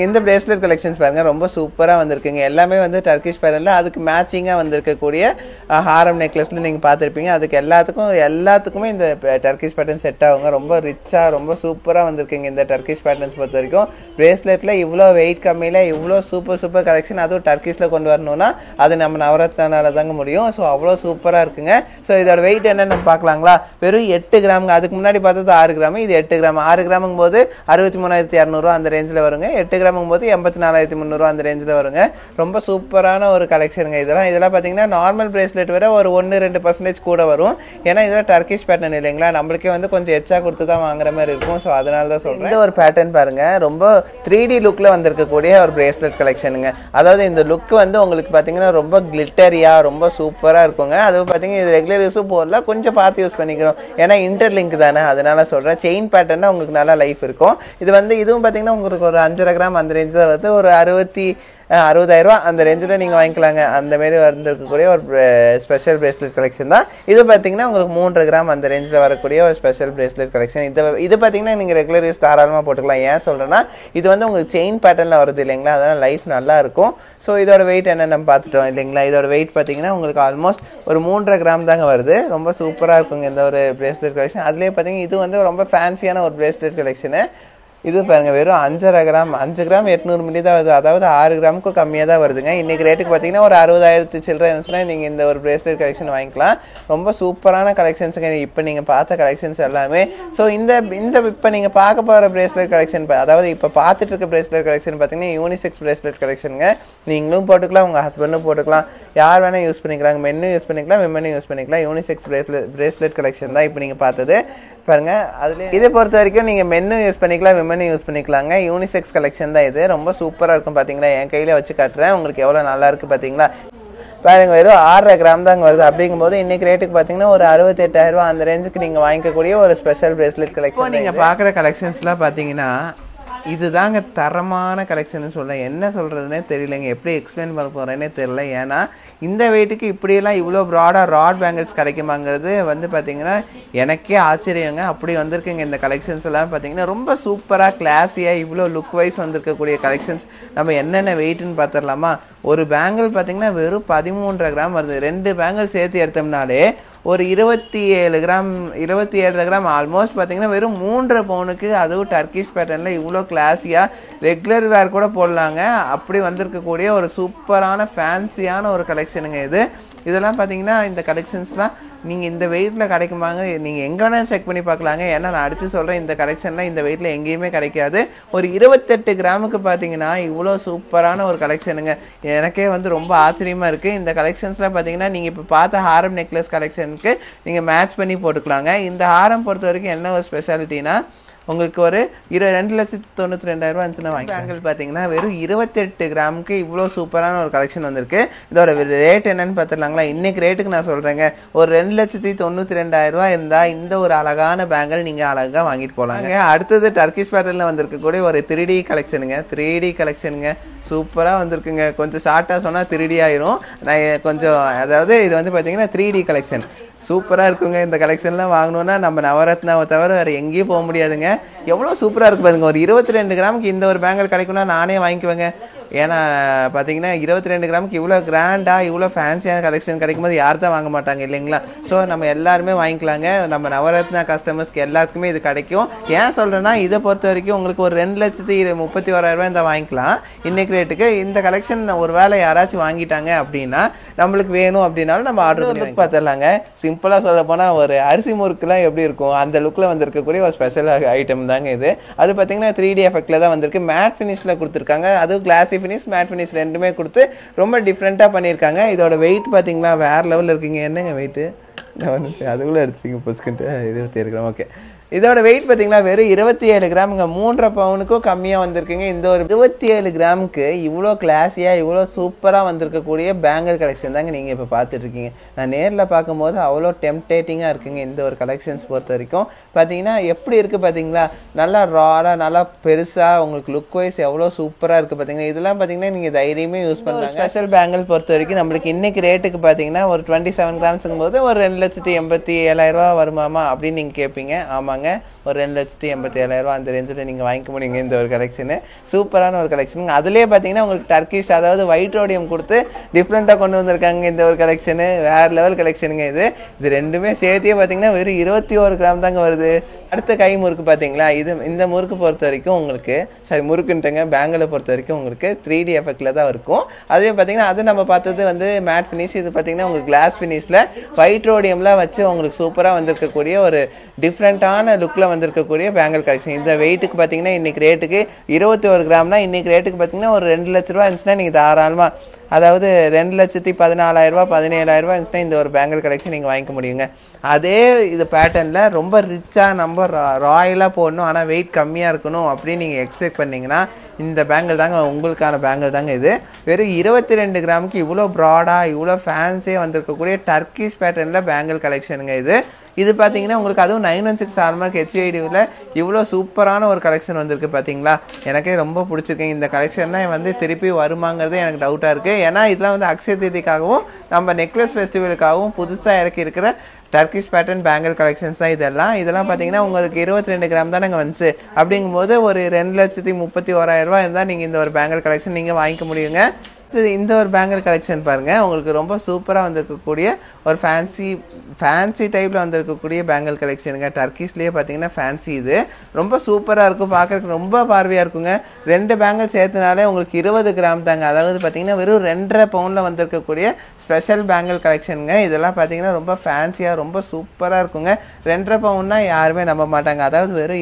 இந்த பிரேஸ்லெட் கலெக்ஷன்ஸ் பாருங்க, ரொம்ப சூப்பராக வந்திருக்குங்க. எல்லாமே வந்து டர்க்கிஷ் பேட்டர்னில் அதுக்கு மேட்சிங்காக வந்திருக்கக்கூடிய ஹாரம் நெக்லஸில் நீங்கள் பார்த்துருப்பீங்க. அதுக்கு எல்லாத்துக்குமே இந்த டர்க்கிஷ் பேட்டர்ன் செட் ஆகுங்க. ரொம்ப ரிச்சாக ரொம்ப சூப்பராக வந்திருக்குங்க இந்த டர்க்கிஷ் பேட்டர்ன்ஸ் பொறுத்த வரைக்கும். பிரேஸ்லெட்டில் இவ்வளோ வெயிட் கம்மியில் இவ்வளோ சூப்பர் கலெக்ஷன், அதுவும் டர்க்கிஷில் கொண்டு வரணும்னா அது நம்ம நவரத்னால தாங்க முடியும். ஸோ அவ்வளோ சூப்பராக இருக்குங்க. ஸோ இதோட வெயிட் என்னன்னு நம்ம பார்க்கலாங்களா. வெறும் 8 கிராமுங்க. அதுக்கு முன்னாடி பார்த்தது 6 கிராம், இது 8 கிராம். 6 கிராமுங்கும் போது 63,200 அந்த ரேஞ்சில் வருங்க. 8 கிராமுங்கும் போது 84,300 அந்த ரேஞ்சில் வருங்க. ரொம்ப சூப்பரான ஒரு கலெக்ஷனுங்க. இதெல்லாம் பார்த்தீங்கன்னா நார்மல் பிரேஸ்லெட் விட ஒரு 1-2% கூட வரும். ஏன்னா இதெல்லாம் டர்க்கிஷ் பேட்டர்ன் இல்லைங்களா, நம்மளுக்கே வந்து கொஞ்சம் எச்சா கொடுத்து தான் வாங்குற மாதிரி இருக்கும். ஸோ அதனால தான் சொல்கிறேன். இந்த ஒரு பேட்டர்ன் பாருங்க, ரொம்ப 3D லுக்கில் வந்திருக்கக்கூடிய ஒரு பிரேஸ்லெட் கலெக்ஷனுங்க. அதாவது இந்த லுக் வந்து உங்களுக்கு பார்த்தீங்கன்னா ரொம்ப கிளிட்டரியாக ரொம்ப சூப்பராக இருக்குங்க. அது பார்த்தீங்கன்னா இது ரெகுலர் யூஸும் போடல, கொஞ்சம் பார்த்து யூஸ் பண்ணிக்கிறோம். ஏன்னா இன்டர்லிங்க் தானே, அதனால சொல்கிறேன். செயின் பேட்டர்னா உங்களுக்கு நல்லா லைஃப் இருக்கும். இதுவும் பார்த்தீங்கன்னா உங்களுக்கு ஒரு 5.5 கிராம் அந்த ரேஞ்ச் தான் வருது. ஒரு 60,000 அந்த ரேஞ்சில் நீங்கள் வாங்கிக்கலாங்க. அந்த மாரி வந்துருக்கக்கூடிய ஒரு ஸ்பெஷல் பிரேஸ்லெட் கலெக்ஷன் தான் இது. பார்த்தீங்கன்னா உங்களுக்கு 3 கிராம் அந்த ரேஞ்சில் வரக்கூடிய ஒரு ஸ்பெஷல் பிரேஸ்லெட் கலெக்ஷன். இது பார்த்தீங்கன்னா நீங்கள் ரெகுலர் யூஸ் தாராளமாக போட்டுக்கலாம். ஏன் சொல்கிறேன்னா இது வந்து உங்களுக்கு செயின் பேட்டர்னில் வருது இல்லைங்களா, அதனால் லைஃப் நல்லா இருக்கும். ஸோ இதோட வெயிட் என்ன நம்ம பார்த்துட்டோம் இல்லைங்களா. இதோட வெயிட் பார்த்தீங்கன்னா உங்களுக்கு ஆல்மோஸ்ட் ஒரு 3.5 கிராம் தாங்க வருது. ரொம்ப சூப்பராக இருக்குங்க இந்த ஒரு பிரேஸ்லெட் கலெக்ஷன். அதுலேயே பார்த்தீங்கன்னா இது வந்து ரொம்ப ஃபேன்சியான ஒரு பிரேஸ்லெட் கலெக்ஷனு. இது பாருங்க, வெறும் 5.5 கிராம் 5 கிராம் 800 மில்லி தான் வருது. அதாவது 6 கிராமுக்கும் கம்மியாக தான் வருதுங்க. இன்றைக்கி ரேட்டுக்கு பார்த்தீங்கன்னா ஒரு 60,000 சில்லறை இருந்துச்சுன்னா நீங்கள் இந்த ஒரு பிரேஸ்லெட் கலெக்ஷன் வாங்கிக்கலாம். ரொம்ப சூப்பரான கலெக்ஷன்ஸுங்க இப்போ நீங்கள் பார்த்த கலெக்ஷன்ஸ் எல்லாமே. ஸோ இந்த இப்போ நீங்கள் பார்க்க போகிற பிரேஸ்லெட் கலெக்ஷன், அதாவது இப்போ பார்த்துட்டு இருக்க பிரேஸ்லெட் கலெக்ஷன் பார்த்தீங்கன்னா யூனிசெக்ஸ் பிரேஸ்லெட் கலெக்ஷனுங்க. நீங்களும் போட்டுக்கலாம், உங்கள் ஹஸ்பண்டும் போட்டுக்கலாம், யார் வேணால் யூஸ் பண்ணிக்கிறாங்க. மென்னும் யூஸ் பண்ணிக்கலாம், விமனும் யூஸ் பண்ணிக்கலாம். யூனிசெக்ஸ் பிரேஸ்லெட் கலெக்ஷன் தான் இப்போ நீங்கள் பார்த்தது பாருங்க. அதுலேயே இதை பொறுத்த வரைக்கும் நீங்கள் மென்னும் யூஸ் பண்ணிக்கலாம், விமனும் யூஸ் பண்ணிக்கலாங்க. யூனிசெக்ஸ் கலெக்ஷன் தான் இது. ரொம்ப சூப்பராக இருக்கும். பார்த்தீங்களா, என் கையில் வச்சு காட்டுறேன் உங்களுக்கு எவ்வளோ நல்லா இருக்குது பார்த்தீங்களா. பாருங்க, வெறும் 6.5 கிராம் தாங்க வருது. அப்படிங்கும்போது இன்னைக்கு ரேட்டுக்கு பார்த்தீங்கன்னா ஒரு 68,000 அந்த ரேஞ்சுக்கு நீங்கள் வாங்கிக்கக்கூடிய ஒரு ஸ்பெஷல் பிரேஸ்லெட் கலெக்ஷன். நீங்கள் பார்க்குற கலெக்ஷன்ஸ்லாம் பார்த்தீங்கன்னா இதுதாங்க தரமான கலெக்ஷன் சொல்கிறேன். என்ன சொல்கிறதுனே தெரியலைங்க, எப்படி எக்ஸ்பிளைன் பண்ண போகிறேன்னே தெரியல. ஏன்னா இந்த வெயிட்டுக்கு இப்படியெல்லாம் இவ்வளோ ப்ராடாக ராட் பேங்கிள்ஸ் கிடைக்குமாங்கிறது வந்து பார்த்திங்கன்னா எனக்கே ஆச்சரியங்க. அப்படி வந்திருக்குங்க இந்த கலெக்ஷன்ஸ் எல்லாம். பார்த்திங்கன்னா ரொம்ப சூப்பராக கிளாஸியாக இவ்வளோ லுக் வைஸ் வந்திருக்கக்கூடிய கலெக்ஷன்ஸ். நம்ம என்னென்ன வெயிட்டுன்னு பார்த்துடலாமா. ஒரு பேங்கிள் பார்த்திங்கன்னா வெறும் 13.5 கிராம் வருது. 2 பேங்கிள் சேர்த்து எடுத்தோம்னாலே ஒரு 27 கிராம் ஆல்மோஸ்ட் பார்த்தீங்கன்னா வெறும் 3.5 பவுனுக்கு, அதுவும் டர்க்கிஷ் பேட்டர்னில் இவ்வளோ கிளாஸியாக ரெகுலர் வேர் கூட போடலாங்க. அப்படி வந்திருக்கக்கூடிய ஒரு சூப்பரான ஃபேன்சியான ஒரு கலெக்ஷனுங்க இது. இதெல்லாம் பார்த்தீங்கன்னா இந்த கலெக்ஷன்ஸ்லாம் நீங்கள் இந்த வெயிட்டில் கிடைக்குமாங்க, நீங்கள் எங்கே வேணாலும் செக் பண்ணி பார்க்கலாங்க. ஏன்னா நான் அடித்து சொல்கிறேன், இந்த கலெக்ஷன்லாம் இந்த வெயிட்டில் எங்கேயுமே கிடைக்காது. ஒரு 28 கிராமுக்கு பார்த்தீங்கன்னா இவ்வளோ சூப்பரான ஒரு கலெக்ஷனுங்க. எனக்கே வந்து ரொம்ப ஆச்சரியமாக இருக்குது. இந்த கலெக்ஷன்ஸ்லாம் பார்த்தீங்கன்னா நீங்கள் இப்போ பார்த்த ஹாரம் நெக்லஸ் கலெக்ஷனுக்கு நீங்கள் மேட்ச் பண்ணி போட்டுக்கலாங்க. இந்த ஹாரம் பொறுத்த வரைக்கும் என்ன ஒரு ஸ்பெஷாலிட்டினா உங்களுக்கு ஒரு 2,92,000 இருந்துச்சுன்னா வாங்கி. பேங்கிள் பார்த்தீங்கன்னா வெறும் 28 கிராமுக்கு இவ்வளோ சூப்பரான ஒரு கலெக்ஷன் வந்திருக்கு. இதோட ரேட் என்னன்னு பார்த்துடலாங்களா. இன்னைக்கு ரேட்டுக்கு நான் சொல்கிறேங்க, ஒரு 2,92,000 இருந்தால் இந்த ஒரு அழகான பேங்கிள் நீங்கள் அழகாக வாங்கிட்டு போகலாங்க. அடுத்தது டர்க்கிஷ் பேட்டர்னில் வந்திருக்கக்கூடிய ஒரு 3D கலெக்ஷனுங்க. சூப்பராக வந்திருக்குங்க. கொஞ்சம் ஷார்ட்டாக சொன்னால் 3D ஆயிரும். நான் கொஞ்சம் அதாவது இது வந்து பார்த்தீங்கன்னா 3D கலெக்ஷன் சூப்பராக இருக்குங்க. இந்த கலெக்ஷன்லாம் வாங்கணுன்னா நம்ம நவரத்னாவை தவிர வேறு எங்கேயும் போக முடியாதுங்க. எவ்வளோ சூப்பராக இருக்கு பாருங்க. ஒரு 22 கிராமுக்கு இந்த ஒரு பேங்கிள் கிடைக்கும்னா நானே வாங்கிக்குவேங்க. ஏன்னா பார்த்தீங்கன்னா 22 கிராமுக்கு இவ்வளோ கிராண்டாக இவ்வளோ ஃபேன்சியான கலெக்ஷன் கிடைக்கும்போது யார் தான் வாங்க மாட்டாங்க இல்லைங்களா? ஸோ நம்ம எல்லாருமே வாங்கிக்கலாங்க. நம்ம நவரத்னா கஸ்டமர்ஸ்க்கு எல்லாத்துக்குமே இது கிடைக்கும். ஏன் சொல்கிறேன்னா இதை பொறுத்த வரைக்கும் உங்களுக்கு ஒரு 2,31,000 தான் வாங்கிக்கலாம் இன்றைக்கி ரேட்டுக்கு. இந்த கலெக்ஷன் ஒரு வேளை யாராச்சும் வாங்கிட்டாங்க அப்படின்னா நம்மளுக்கு வேணும் அப்படின்னாலும் நம்ம ஆர்டர் பண்ணி பார்த்துடலாங்க. சிம்பிளாக சொல்ல போனால் ஒரு அரிசி முறுக்குலாம் எப்படி இருக்கும் அந்த லுக்கில் வந்திருக்கக்கூடிய ஒரு ஸ்பெஷல் ஐட்டம் தாங்க இது. அது பார்த்தீங்கன்னா 3D எஃபெக்டில் தான் வந்திருக்கு. மேட் ஃபினிஷில் கொடுத்துருக்காங்க. அதுவும் கிளாஸி ஃபினிஷ் மேட் ஃபினிஷ் ரெண்டுமே கொடுத்து ரொம்ப டிஃப்ரெண்ட்டாக பண்ணியிருக்காங்க. இதோட வெயிட் பார்த்தீங்களா வேறு லெவலில் இருக்குங்க. என்னங்க வெயிட்டு அதுக்குள்ளே எடுத்துங்க புஸ்கின்ட்டு 27 கிராம். ஓகே, இதோட வெயிட் பார்த்தீங்கன்னா வெறும் 27 கிராமுங்க. 3.5 பவுனுக்கும் கம்மியாக வந்திருக்குங்க. இந்த ஒரு 27 கிராமுக்கு இவ்வளோ கிளாஸியாக இவ்வளோ சூப்பராக வந்திருக்கக்கூடிய பேங்கிள் கலெக்ஷன் தாங்க நீங்கள் இப்போ பார்த்துட்ருக்கீங்க. நான் நேரில் பார்க்கும்போது அவ்வளோ டெம்டேட்டிங்காக இருக்குங்க இந்த ஒரு கலெக்ஷன்ஸ் பொறுத்த வரைக்கும். பார்த்தீங்கன்னா எப்படி இருக்குது பார்த்தீங்களா, நல்லா ராடாக நல்லா பெருசாக உங்களுக்கு லுக் வைஸ் எவ்வளோ சூப்பராக இருக்குது பார்த்தீங்கன்னா. இதெல்லாம் பார்த்தீங்கன்னா நீங்கள் தைரியமே யூஸ் பண்ணுறாங்க. ஸ்பெஷல் பேங்கிள் பொறுத்த வரைக்கும் நம்மளுக்கு இன்றைக்கி ரேட்டுக்கு பார்த்தீங்கன்னா ஒரு 27 கிராம்ஸுங்கும் போது ஒரு 2,87,000 வருமாமா அப்படின்னு நீங்கள் கேட்பீங்க. ஆமாங்க, ஒரு 2,87,000 அந்த ரேஞ்சில் நீங்கள் வாங்கிக்க முடியுங்க இந்த ஒரு கலெக்ஷனு. சூப்பரான ஒரு கலெக்ஷனுங்க. அதுலேயே பார்த்தீங்கன்னா உங்களுக்கு டர்க்கிஷ் அதாவது ஒயிட் ரோடியம் கொடுத்து டிஃப்ரெண்ட்டாக கொண்டு வந்திருக்காங்க இந்த ஒரு கலெக்ஷனு. வேறு லெவல் கலெக்ஷனுங்க இது ரெண்டுமே சேர்த்தியே பார்த்தீங்கன்னா வெறும் 21 கிராம் தாங்க வருது. அடுத்த கை முறுக்கு பார்த்தீங்களா, இந்த முறுக்கு பொறுத்த வரைக்கும் உங்களுக்கு முறுக்குன்ட்டுங்க பேங்கிளை பொறுத்த வரைக்கும் உங்களுக்கு 3D எஃபெக்டில் தான் இருக்கும். அதே பார்த்தீங்கன்னா அது நம்ம பார்த்தது வந்து மேட் ஃபினிஷ். இது பார்த்தீங்கன்னா உங்களுக்கு கிளாஸ் ஃபினிஷில் ஒயிட் ரோடியம்லாம் வச்சு உங்களுக்கு சூப்பராக வந்திருக்கக்கூடிய ஒரு டிஃப்ரெண்ட்டான லுக்கில் வந்திருக்கக்கூடிய பேங்கிள் கலெக்ஷன். இந்த வெயிட்டுக்கு பார்த்தீங்கன்னா இன்றைக்கி ரேட்டுக்கு 21 கிராம்னா இன்றைக்கி ரேட்டுக்கு பார்த்தீங்கன்னா ஒரு 2 லட்ச ரூபா இருந்துச்சுன்னா நீங்கள் தாராளமாக அதாவது 2,14,000 17,000 இருந்துச்சுன்னா இந்த ஒரு பேங்கிள் கலெக்ஷன் நீங்கள் வாங்கிக்க முடியுங்க. அதே இது பேட்டர்னில் ரொம்ப ரிச்சாக நம்ம ராயலாக போடணும் ஆனால் வெயிட் கம்மியாக இருக்கணும் அப்படின்னு நீங்கள் எக்ஸ்பெக்ட் பண்ணிங்கன்னா இந்த பேங்கிள் தாங்க உங்களுக்கான பேங்கிள் தாங்க இது. வெறும் 22 கிராமுக்கு இவ்வளோ ப்ராடாக இவ்வளோ ஃபேன்ஸியாக வந்திருக்கக்கூடிய டர்க்கிஷ் பேட்டர்னில் பேங்கிள் கலெக்ஷனுங்க இது பார்த்தீங்கன்னா உங்களுக்கு அதுவும் 916 ஹால்மார்க் HIDவில் இவ்வளோ சூப்பரான ஒரு கலெக்ஷன் வந்திருக்கு பார்த்தீங்களா. எனக்கே ரொம்ப பிடிச்சிருக்கு. இந்த கலெக்ஷன்லாம் வந்து திருப்பி வருமாங்கிறது எனக்கு டவுட்டாக இருக்குது. ஏன்னா இதெல்லாம் வந்து அக்ஷய தீதிக்காகவும் நம்ம நெக்லஸ் ஃபெஸ்டிவலுக்காகவும் புதுசாக இறக்கி இருக்கிற டர்க்கிஷ் பேட்டர்ன் பேங்கிள் கலெக்ஷன்ஸ் தான் இதெல்லாம் பார்த்தீங்கன்னா உங்களுக்கு 22 கிராம் தான் நாங்கள் வந்துச்சு. அப்படிங்கும்போது ஒரு 2,31,000 இருந்தால் நீங்கள் இந்த ஒரு பேங்கிள் கலெக்ஷன் நீங்கள் வாங்கிக்க முடியுங்க. இந்த ஒரு பேங்கிள் கலெக்ஷன் பாருங்கள், உங்களுக்கு ரொம்ப சூப்பராக வந்திருக்கக்கூடிய ஒரு ஃபேன்சி டைப்பில் வந்திருக்கக்கூடிய பேங்கிள் கலெக்ஷனுங்க. டர்க்கிஷ்லேயே பார்த்தீங்கன்னா ஃபேன்சி இது ரொம்ப சூப்பராக இருக்கும். பார்க்குறதுக்கு ரொம்ப பார்வையாக இருக்குங்க. 2 பேங்கிள் சேர்த்துனாலே உங்களுக்கு 20 கிராம் தாங்க. அதாவது பார்த்தீங்கன்னா வெறும் 2.5 பவுனில் வந்திருக்கக்கூடிய ஸ்பெஷல் பேங்கிள் கலெக்ஷனுங்க. இதெல்லாம் பார்த்தீங்கன்னா ரொம்ப ஃபேன்சியாக ரொம்ப சூப்பராக இருக்குங்க. 2.5 பவுன்னா யாருமே நம்ப மாட்டாங்க. அதாவது வெறும்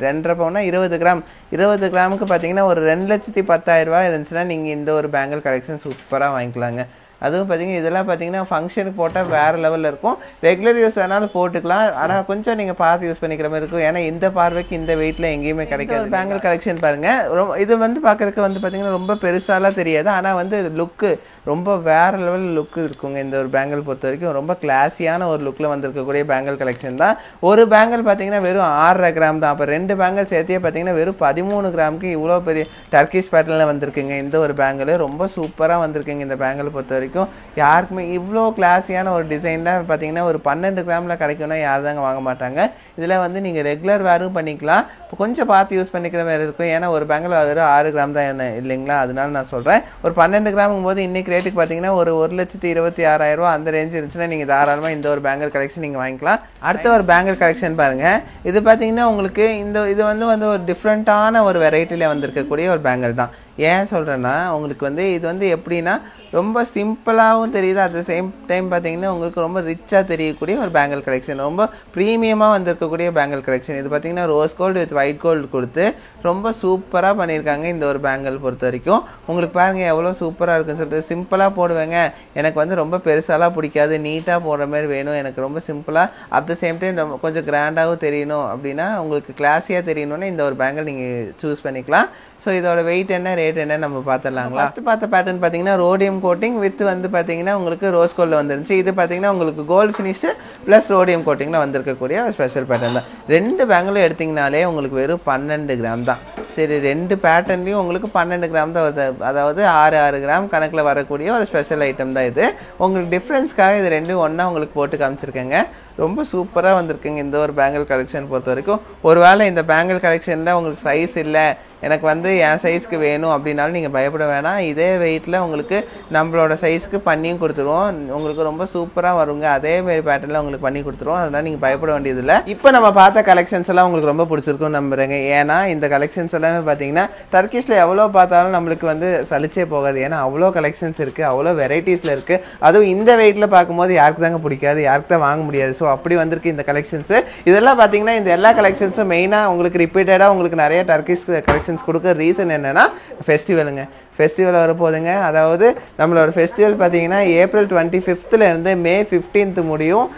2.5 பவுன்னா 20 கிராம். 20 கிராமுக்கு பார்த்தீங்கன்னா ஒரு 2,10,000 இருந்துச்சுன்னா நீங்கள் இந்த ஒரு பேங்கிள் கலெக்ஷன் சூப்பராக வாங்கிக்கலாங்க. அதுவும் பார்த்தீங்கன்னா இதெல்லாம் பார்த்தீங்கன்னா ஃபங்க்ஷனுக்கு போட்டால் வேறு லெவலில் இருக்கும். ரெகுலர் யூஸ் வேணாலும் போட்டுக்கலாம். ஆனால் கொஞ்சம் நீங்கள் பார்த்து யூஸ் பண்ணிக்கிற மாதிரி இருக்கும். ஏன்னா இந்த பார்வைக்கு இந்த வெயிட்டில் எங்கேயுமே கிடைக்காது. பேங்கிள் கலெக்ஷன் பாருங்கள், இது வந்து பார்க்குறதுக்கு வந்து பார்த்தீங்கன்னா ரொம்ப பெருசாலாம் தெரியாது. ஆனால் வந்து லுக்கு ரொம்ப வேறு லெவல் லுக்கு இருக்குங்க. இந்த ஒரு பேங்கிள் பொறுத்த வரைக்கும் ரொம்ப கிளாஸியான ஒரு லுக்கில் வந்திருக்கக்கூடிய பேங்கிள் கலெக்ஷன் தான். ஒரு பேங்கிள் பார்த்தீங்கன்னா வெறும் 6.5 கிராம் தான். அப்போ 2 பேங்கிள் சேர்த்தியே பார்த்தீங்கன்னா வெறும் 13 கிராமுக்கு இவ்வளோ பெரிய டர்க்கிஷ் பேட்டர்னில் வந்திருக்குங்க. இந்த ஒரு பேங்கிள் ரொம்ப சூப்பராக வந்திருக்குங்க. இந்த பேங்கிள் பொறுத்த வரைக்கும் யாருக்குமே இவ்வளோ கிளாஸியான ஒரு டிசைனில் பார்த்தீங்கன்னா ஒரு 12 கிராமில் கிடைக்கும்னா யார் தாங்க வாங்க மாட்டாங்க. இதில் வந்து நீங்கள் ரெகுலர் வேரும் பண்ணிக்கலாம். இப்போ கொஞ்சம் பார்த்து யூஸ் பண்ணிக்கிற மாதிரி இருக்கும். ஏன்னா ஒரு பேங்கிள் வெறும் 6 கிராம் தான் இல்லைங்களா, அதனால நான் சொல்கிறேன். ஒரு 12 கிராமுங்கும் போது இன்றைக்கி ரேட்டுக்கு பார்த்தீங்கன்னா ஒரு 1,26,000 அந்த ரேஞ்ச் இருந்துச்சுன்னா நீங்கள் தாராளமாக இந்த ஒரு பேங்கிள் கலெக்ஷன் நீங்கள் வாங்கிக்கலாம். அடுத்த ஒரு பேங்கிள் கலெக்ஷன் பாருங்கள். இது பார்த்தீங்கன்னா உங்களுக்கு இது வந்து ஒரு டிஃப்ரெண்ட்டான ஒரு வெரைட்டியில் வந்திருக்கக்கூடிய ஒரு பேங்கிள் தான். ஏன் சொல்கிறேன்னா உங்களுக்கு இது வந்து எப்படின்னா ரொம்ப சிம்பிளாகவும் தெரியுது. அட் த சேம் டைம் பார்த்தீங்கன்னா உங்களுக்கு ரொம்ப ரிச்சாக தெரியக்கூடிய ஒரு பேங்கிள் கலெக்ஷன். ரொம்ப ப்ரீமியமாக வந்திருக்கக்கூடிய பேங்கிள் கலெக்ஷன். இது பார்த்தீங்கன்னா rose gold with white gold கொடுத்து ரொம்ப சூப்பராக பண்ணியிருக்காங்க இந்த ஒரு பேங்கிள் பொறுத்த வரைக்கும். உங்களுக்கு பாருங்கள் எவ்வளோ சூப்பராக இருக்குன்னு சொல்லிட்டு சிம்பிளாக போடுவேங்க. எனக்கு வந்து ரொம்ப பெருசாலாம் பிடிக்காது, நீட்டாக போடுற மாதிரி வேணும். எனக்கு ரொம்ப சிம்பிளாக அட் த சேம் டைம் கொஞ்சம் கிராண்டாகவும் தெரியணும் அப்படின்னா உங்களுக்கு கிளாஸியாக தெரியணும்னா இந்த ஒரு பேங்கிள் நீங்கள் சூஸ் பண்ணிக்கலாம். ஸோ இதோட வெயிட் என்ன ரேட் என்ன நம்ம பார்த்துடலாங்களா. ஃபஸ்ட்டு பார்த்த பேட்டர்ன் பார்த்தீங்கன்னா ரோடியம் கோட்டிங் வித் வந்து பார்த்தீங்கன்னா உங்களுக்கு ரோஸ் கோல்டில் வந்துருந்துச்சு. இது பார்த்தீங்கன்னா உங்களுக்கு கோல்டு ஃபினிஷு ப்ளஸ் ரோடியம் கோட்டிங்கில் வந்திருக்கக்கூடிய ஒரு ஸ்பெஷல் பேட்டர்ன் தான். 2 பேங்கிளும் எடுத்திங்கனாலே உங்களுக்கு வெறும் 12 கிராம் தான். சரி 2 பேட்டர்ன்லேயும் உங்களுக்கு 12 கிராம் தான் வருது, அதாவது 6 கிராம் கணக்கில் வரக்கூடிய ஒரு ஸ்பெஷல் ஐட்டம் தான் இது. உங்களுக்கு டிஃப்ரென்ஸ்க்காக இது ரெண்டும் ஒன்றா உங்களுக்கு போட்டு காமிச்சிருக்கேங்க. ரொம்ப சூப்பராக வந்திருக்குங்க இந்த ஒரு பேங்கிள் கலெக்ஷன் பொறுத்த வரைக்கும். ஒருவேளை இந்த பேங்கிள் கலெக்ஷனில் உங்களுக்கு சைஸ் இல்லை, எனக்கு வந்து என் சைஸ்க்கு வேணும் அப்படின்னாலும் நீங்கள் பயப்பட வேணாம். இதே வெயிட்டில் உங்களுக்கு நம்மளோட சைஸ்க்கு பண்ணியும் கொடுத்துருவோம். உங்களுக்கு ரொம்ப சூப்பராக வருங்க. அதேமாரி பேட்டர்னில் உங்களுக்கு பண்ணி கொடுத்துருவோம். அதனால் நீங்கள் பயப்பட வேண்டியதில்லை. இப்போ நம்ம பார்த்த கலெக்ஷன்ஸ் எல்லாம் உங்களுக்கு ரொம்ப பிடிச்சிருக்கும்னு நம்புறேங்க. ஏன்னா இந்த கலெக்ஷன்ஸ் எல்லாமே பார்த்தீங்கன்னா டர்க்கிஷில் எவ்வளோ பார்த்தாலும் நம்மளுக்கு வந்து சலிச்சே போகாது. ஏன்னா அவ்வளோ கலெக்ஷன்ஸ் இருக்குது, அவ்வளோ வெரைட்டிஸில் இருக்குது. அதுவும் இந்த வெயிட்டில் பார்க்கும்போது யாருக்கு தாங்க பிடிக்காது, யாருக்கு தான் வாங்க முடியாது. ஸோ அப்படி வந்திருக்கு இந்த கலெக்ஷன்ஸு. இதெல்லாம் பார்த்தீங்கன்னா இந்த எல்லா கலெக்ஷன்ஸும் மெயினாக உங்களுக்கு ரிப்பீட்டடாக உங்களுக்கு நிறைய டர்க்கிஷ் கலெக்ஷன்ஸ் கொடுக்க ரீசன் என்னன்னா ஃபெஸ்டிவலுங்க. ஃபெஸ்டிவல் வரப்போகுதுங்க. அதாவது நம்மளோட ஃபெஸ்டிவல் பார்த்தீங்கன்னா ஏப்ரல் 25 மே 15 முடியும்.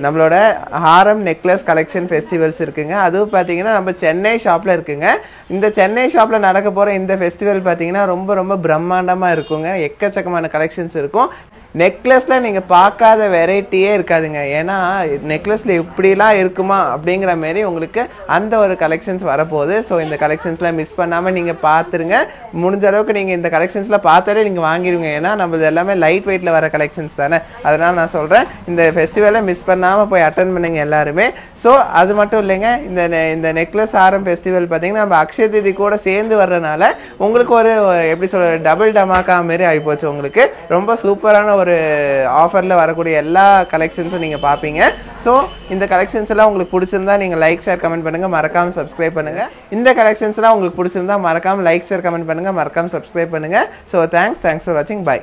நம்மளோட ஹாரம் நெக்லஸ் கலெக்ஷன் ஃபெஸ்டிவல்ஸ் இருக்குங்க. அதுவும் பார்த்தீங்கன்னா நம்ம சென்னை ஷாப்பில் இருக்குங்க. இந்த சென்னை ஷாப்பில் நடக்க போகிற இந்த ஃபெஸ்டிவல் பார்த்தீங்கன்னா ரொம்ப ரொம்ப பிரம்மாண்டமாக இருக்குங்க. எக்கச்சக்கமான கலெக்ஷன்ஸ் இருக்கும். நெக்லஸில் நீங்கள் பார்க்காத வெரைட்டியே இருக்காதுங்க. ஏன்னா நெக்லஸில் இப்படிலாம் இருக்குமா அப்படிங்கிற மாரி உங்களுக்கு அந்த ஒரு கலெக்ஷன்ஸ் வரப்போகுது. ஸோ இந்த கலெக்ஷன்ஸ்லாம் மிஸ் பண்ணாமல் நீங்கள் பார்த்துருங்க. முடிஞ்ச அளவுக்கு நீங்கள் இந்த கலெக்ஷன்ஸில் பார்த்தாலே நீங்கள் வாங்கிடுவீங்க. ஏன்னா நம்மளது எல்லாமே லைட் வெயிட்டில் வர கலெக்ஷன்ஸ் தானே. அதனால் நான் சொல்கிறேன், இந்த ஃபெஸ்டிவலை மிஸ் பண்ணாமல் போய் அட்டன் பண்ணுங்க எல்லாருமே. ஸோ அது மட்டும் இல்லைங்க, இந்த நெக்லஸ் ஆரம் ஃபெஸ்டிவல் பார்த்தீங்கன்னா நம்ம அக்ஷய தீதி கூட சேர்ந்து வர்றதுனால உங்களுக்கு ஒரு எப்படி சொல்ற டபுள் டமாக்கா மாரி ஆகிப்போச்சு. உங்களுக்கு ரொம்ப சூப்பரான ஒரு ஆஃபரில் வரக்கூடிய எல்லா கலெக்ஷன்ஸும் நீங்கள் பார்ப்பீங்க. ஸோ இந்த கலெக்ஷன்ஸ் எல்லாம் உங்களுக்கு பிடிச்சிருந்தா நீங்கள் லைக் ஷேர் கமெண்ட் பண்ணுங்கள், மறக்காமல் சப்ஸ்கிரைப் பண்ணுங்கள். இந்த கலெக்ஷன்ஸ்லாம் உங்களுக்கு பிடிச்சிருந்தா மறக்காமல் லைக் ஷேர் கமெண்ட் பண்ணுங்கள், மறக்காமல் சப்ஸ்கிரைப் பண்ணுங்கள். ஸோ தேங்க்ஸ் ஃபார் வாட்சிங். பை.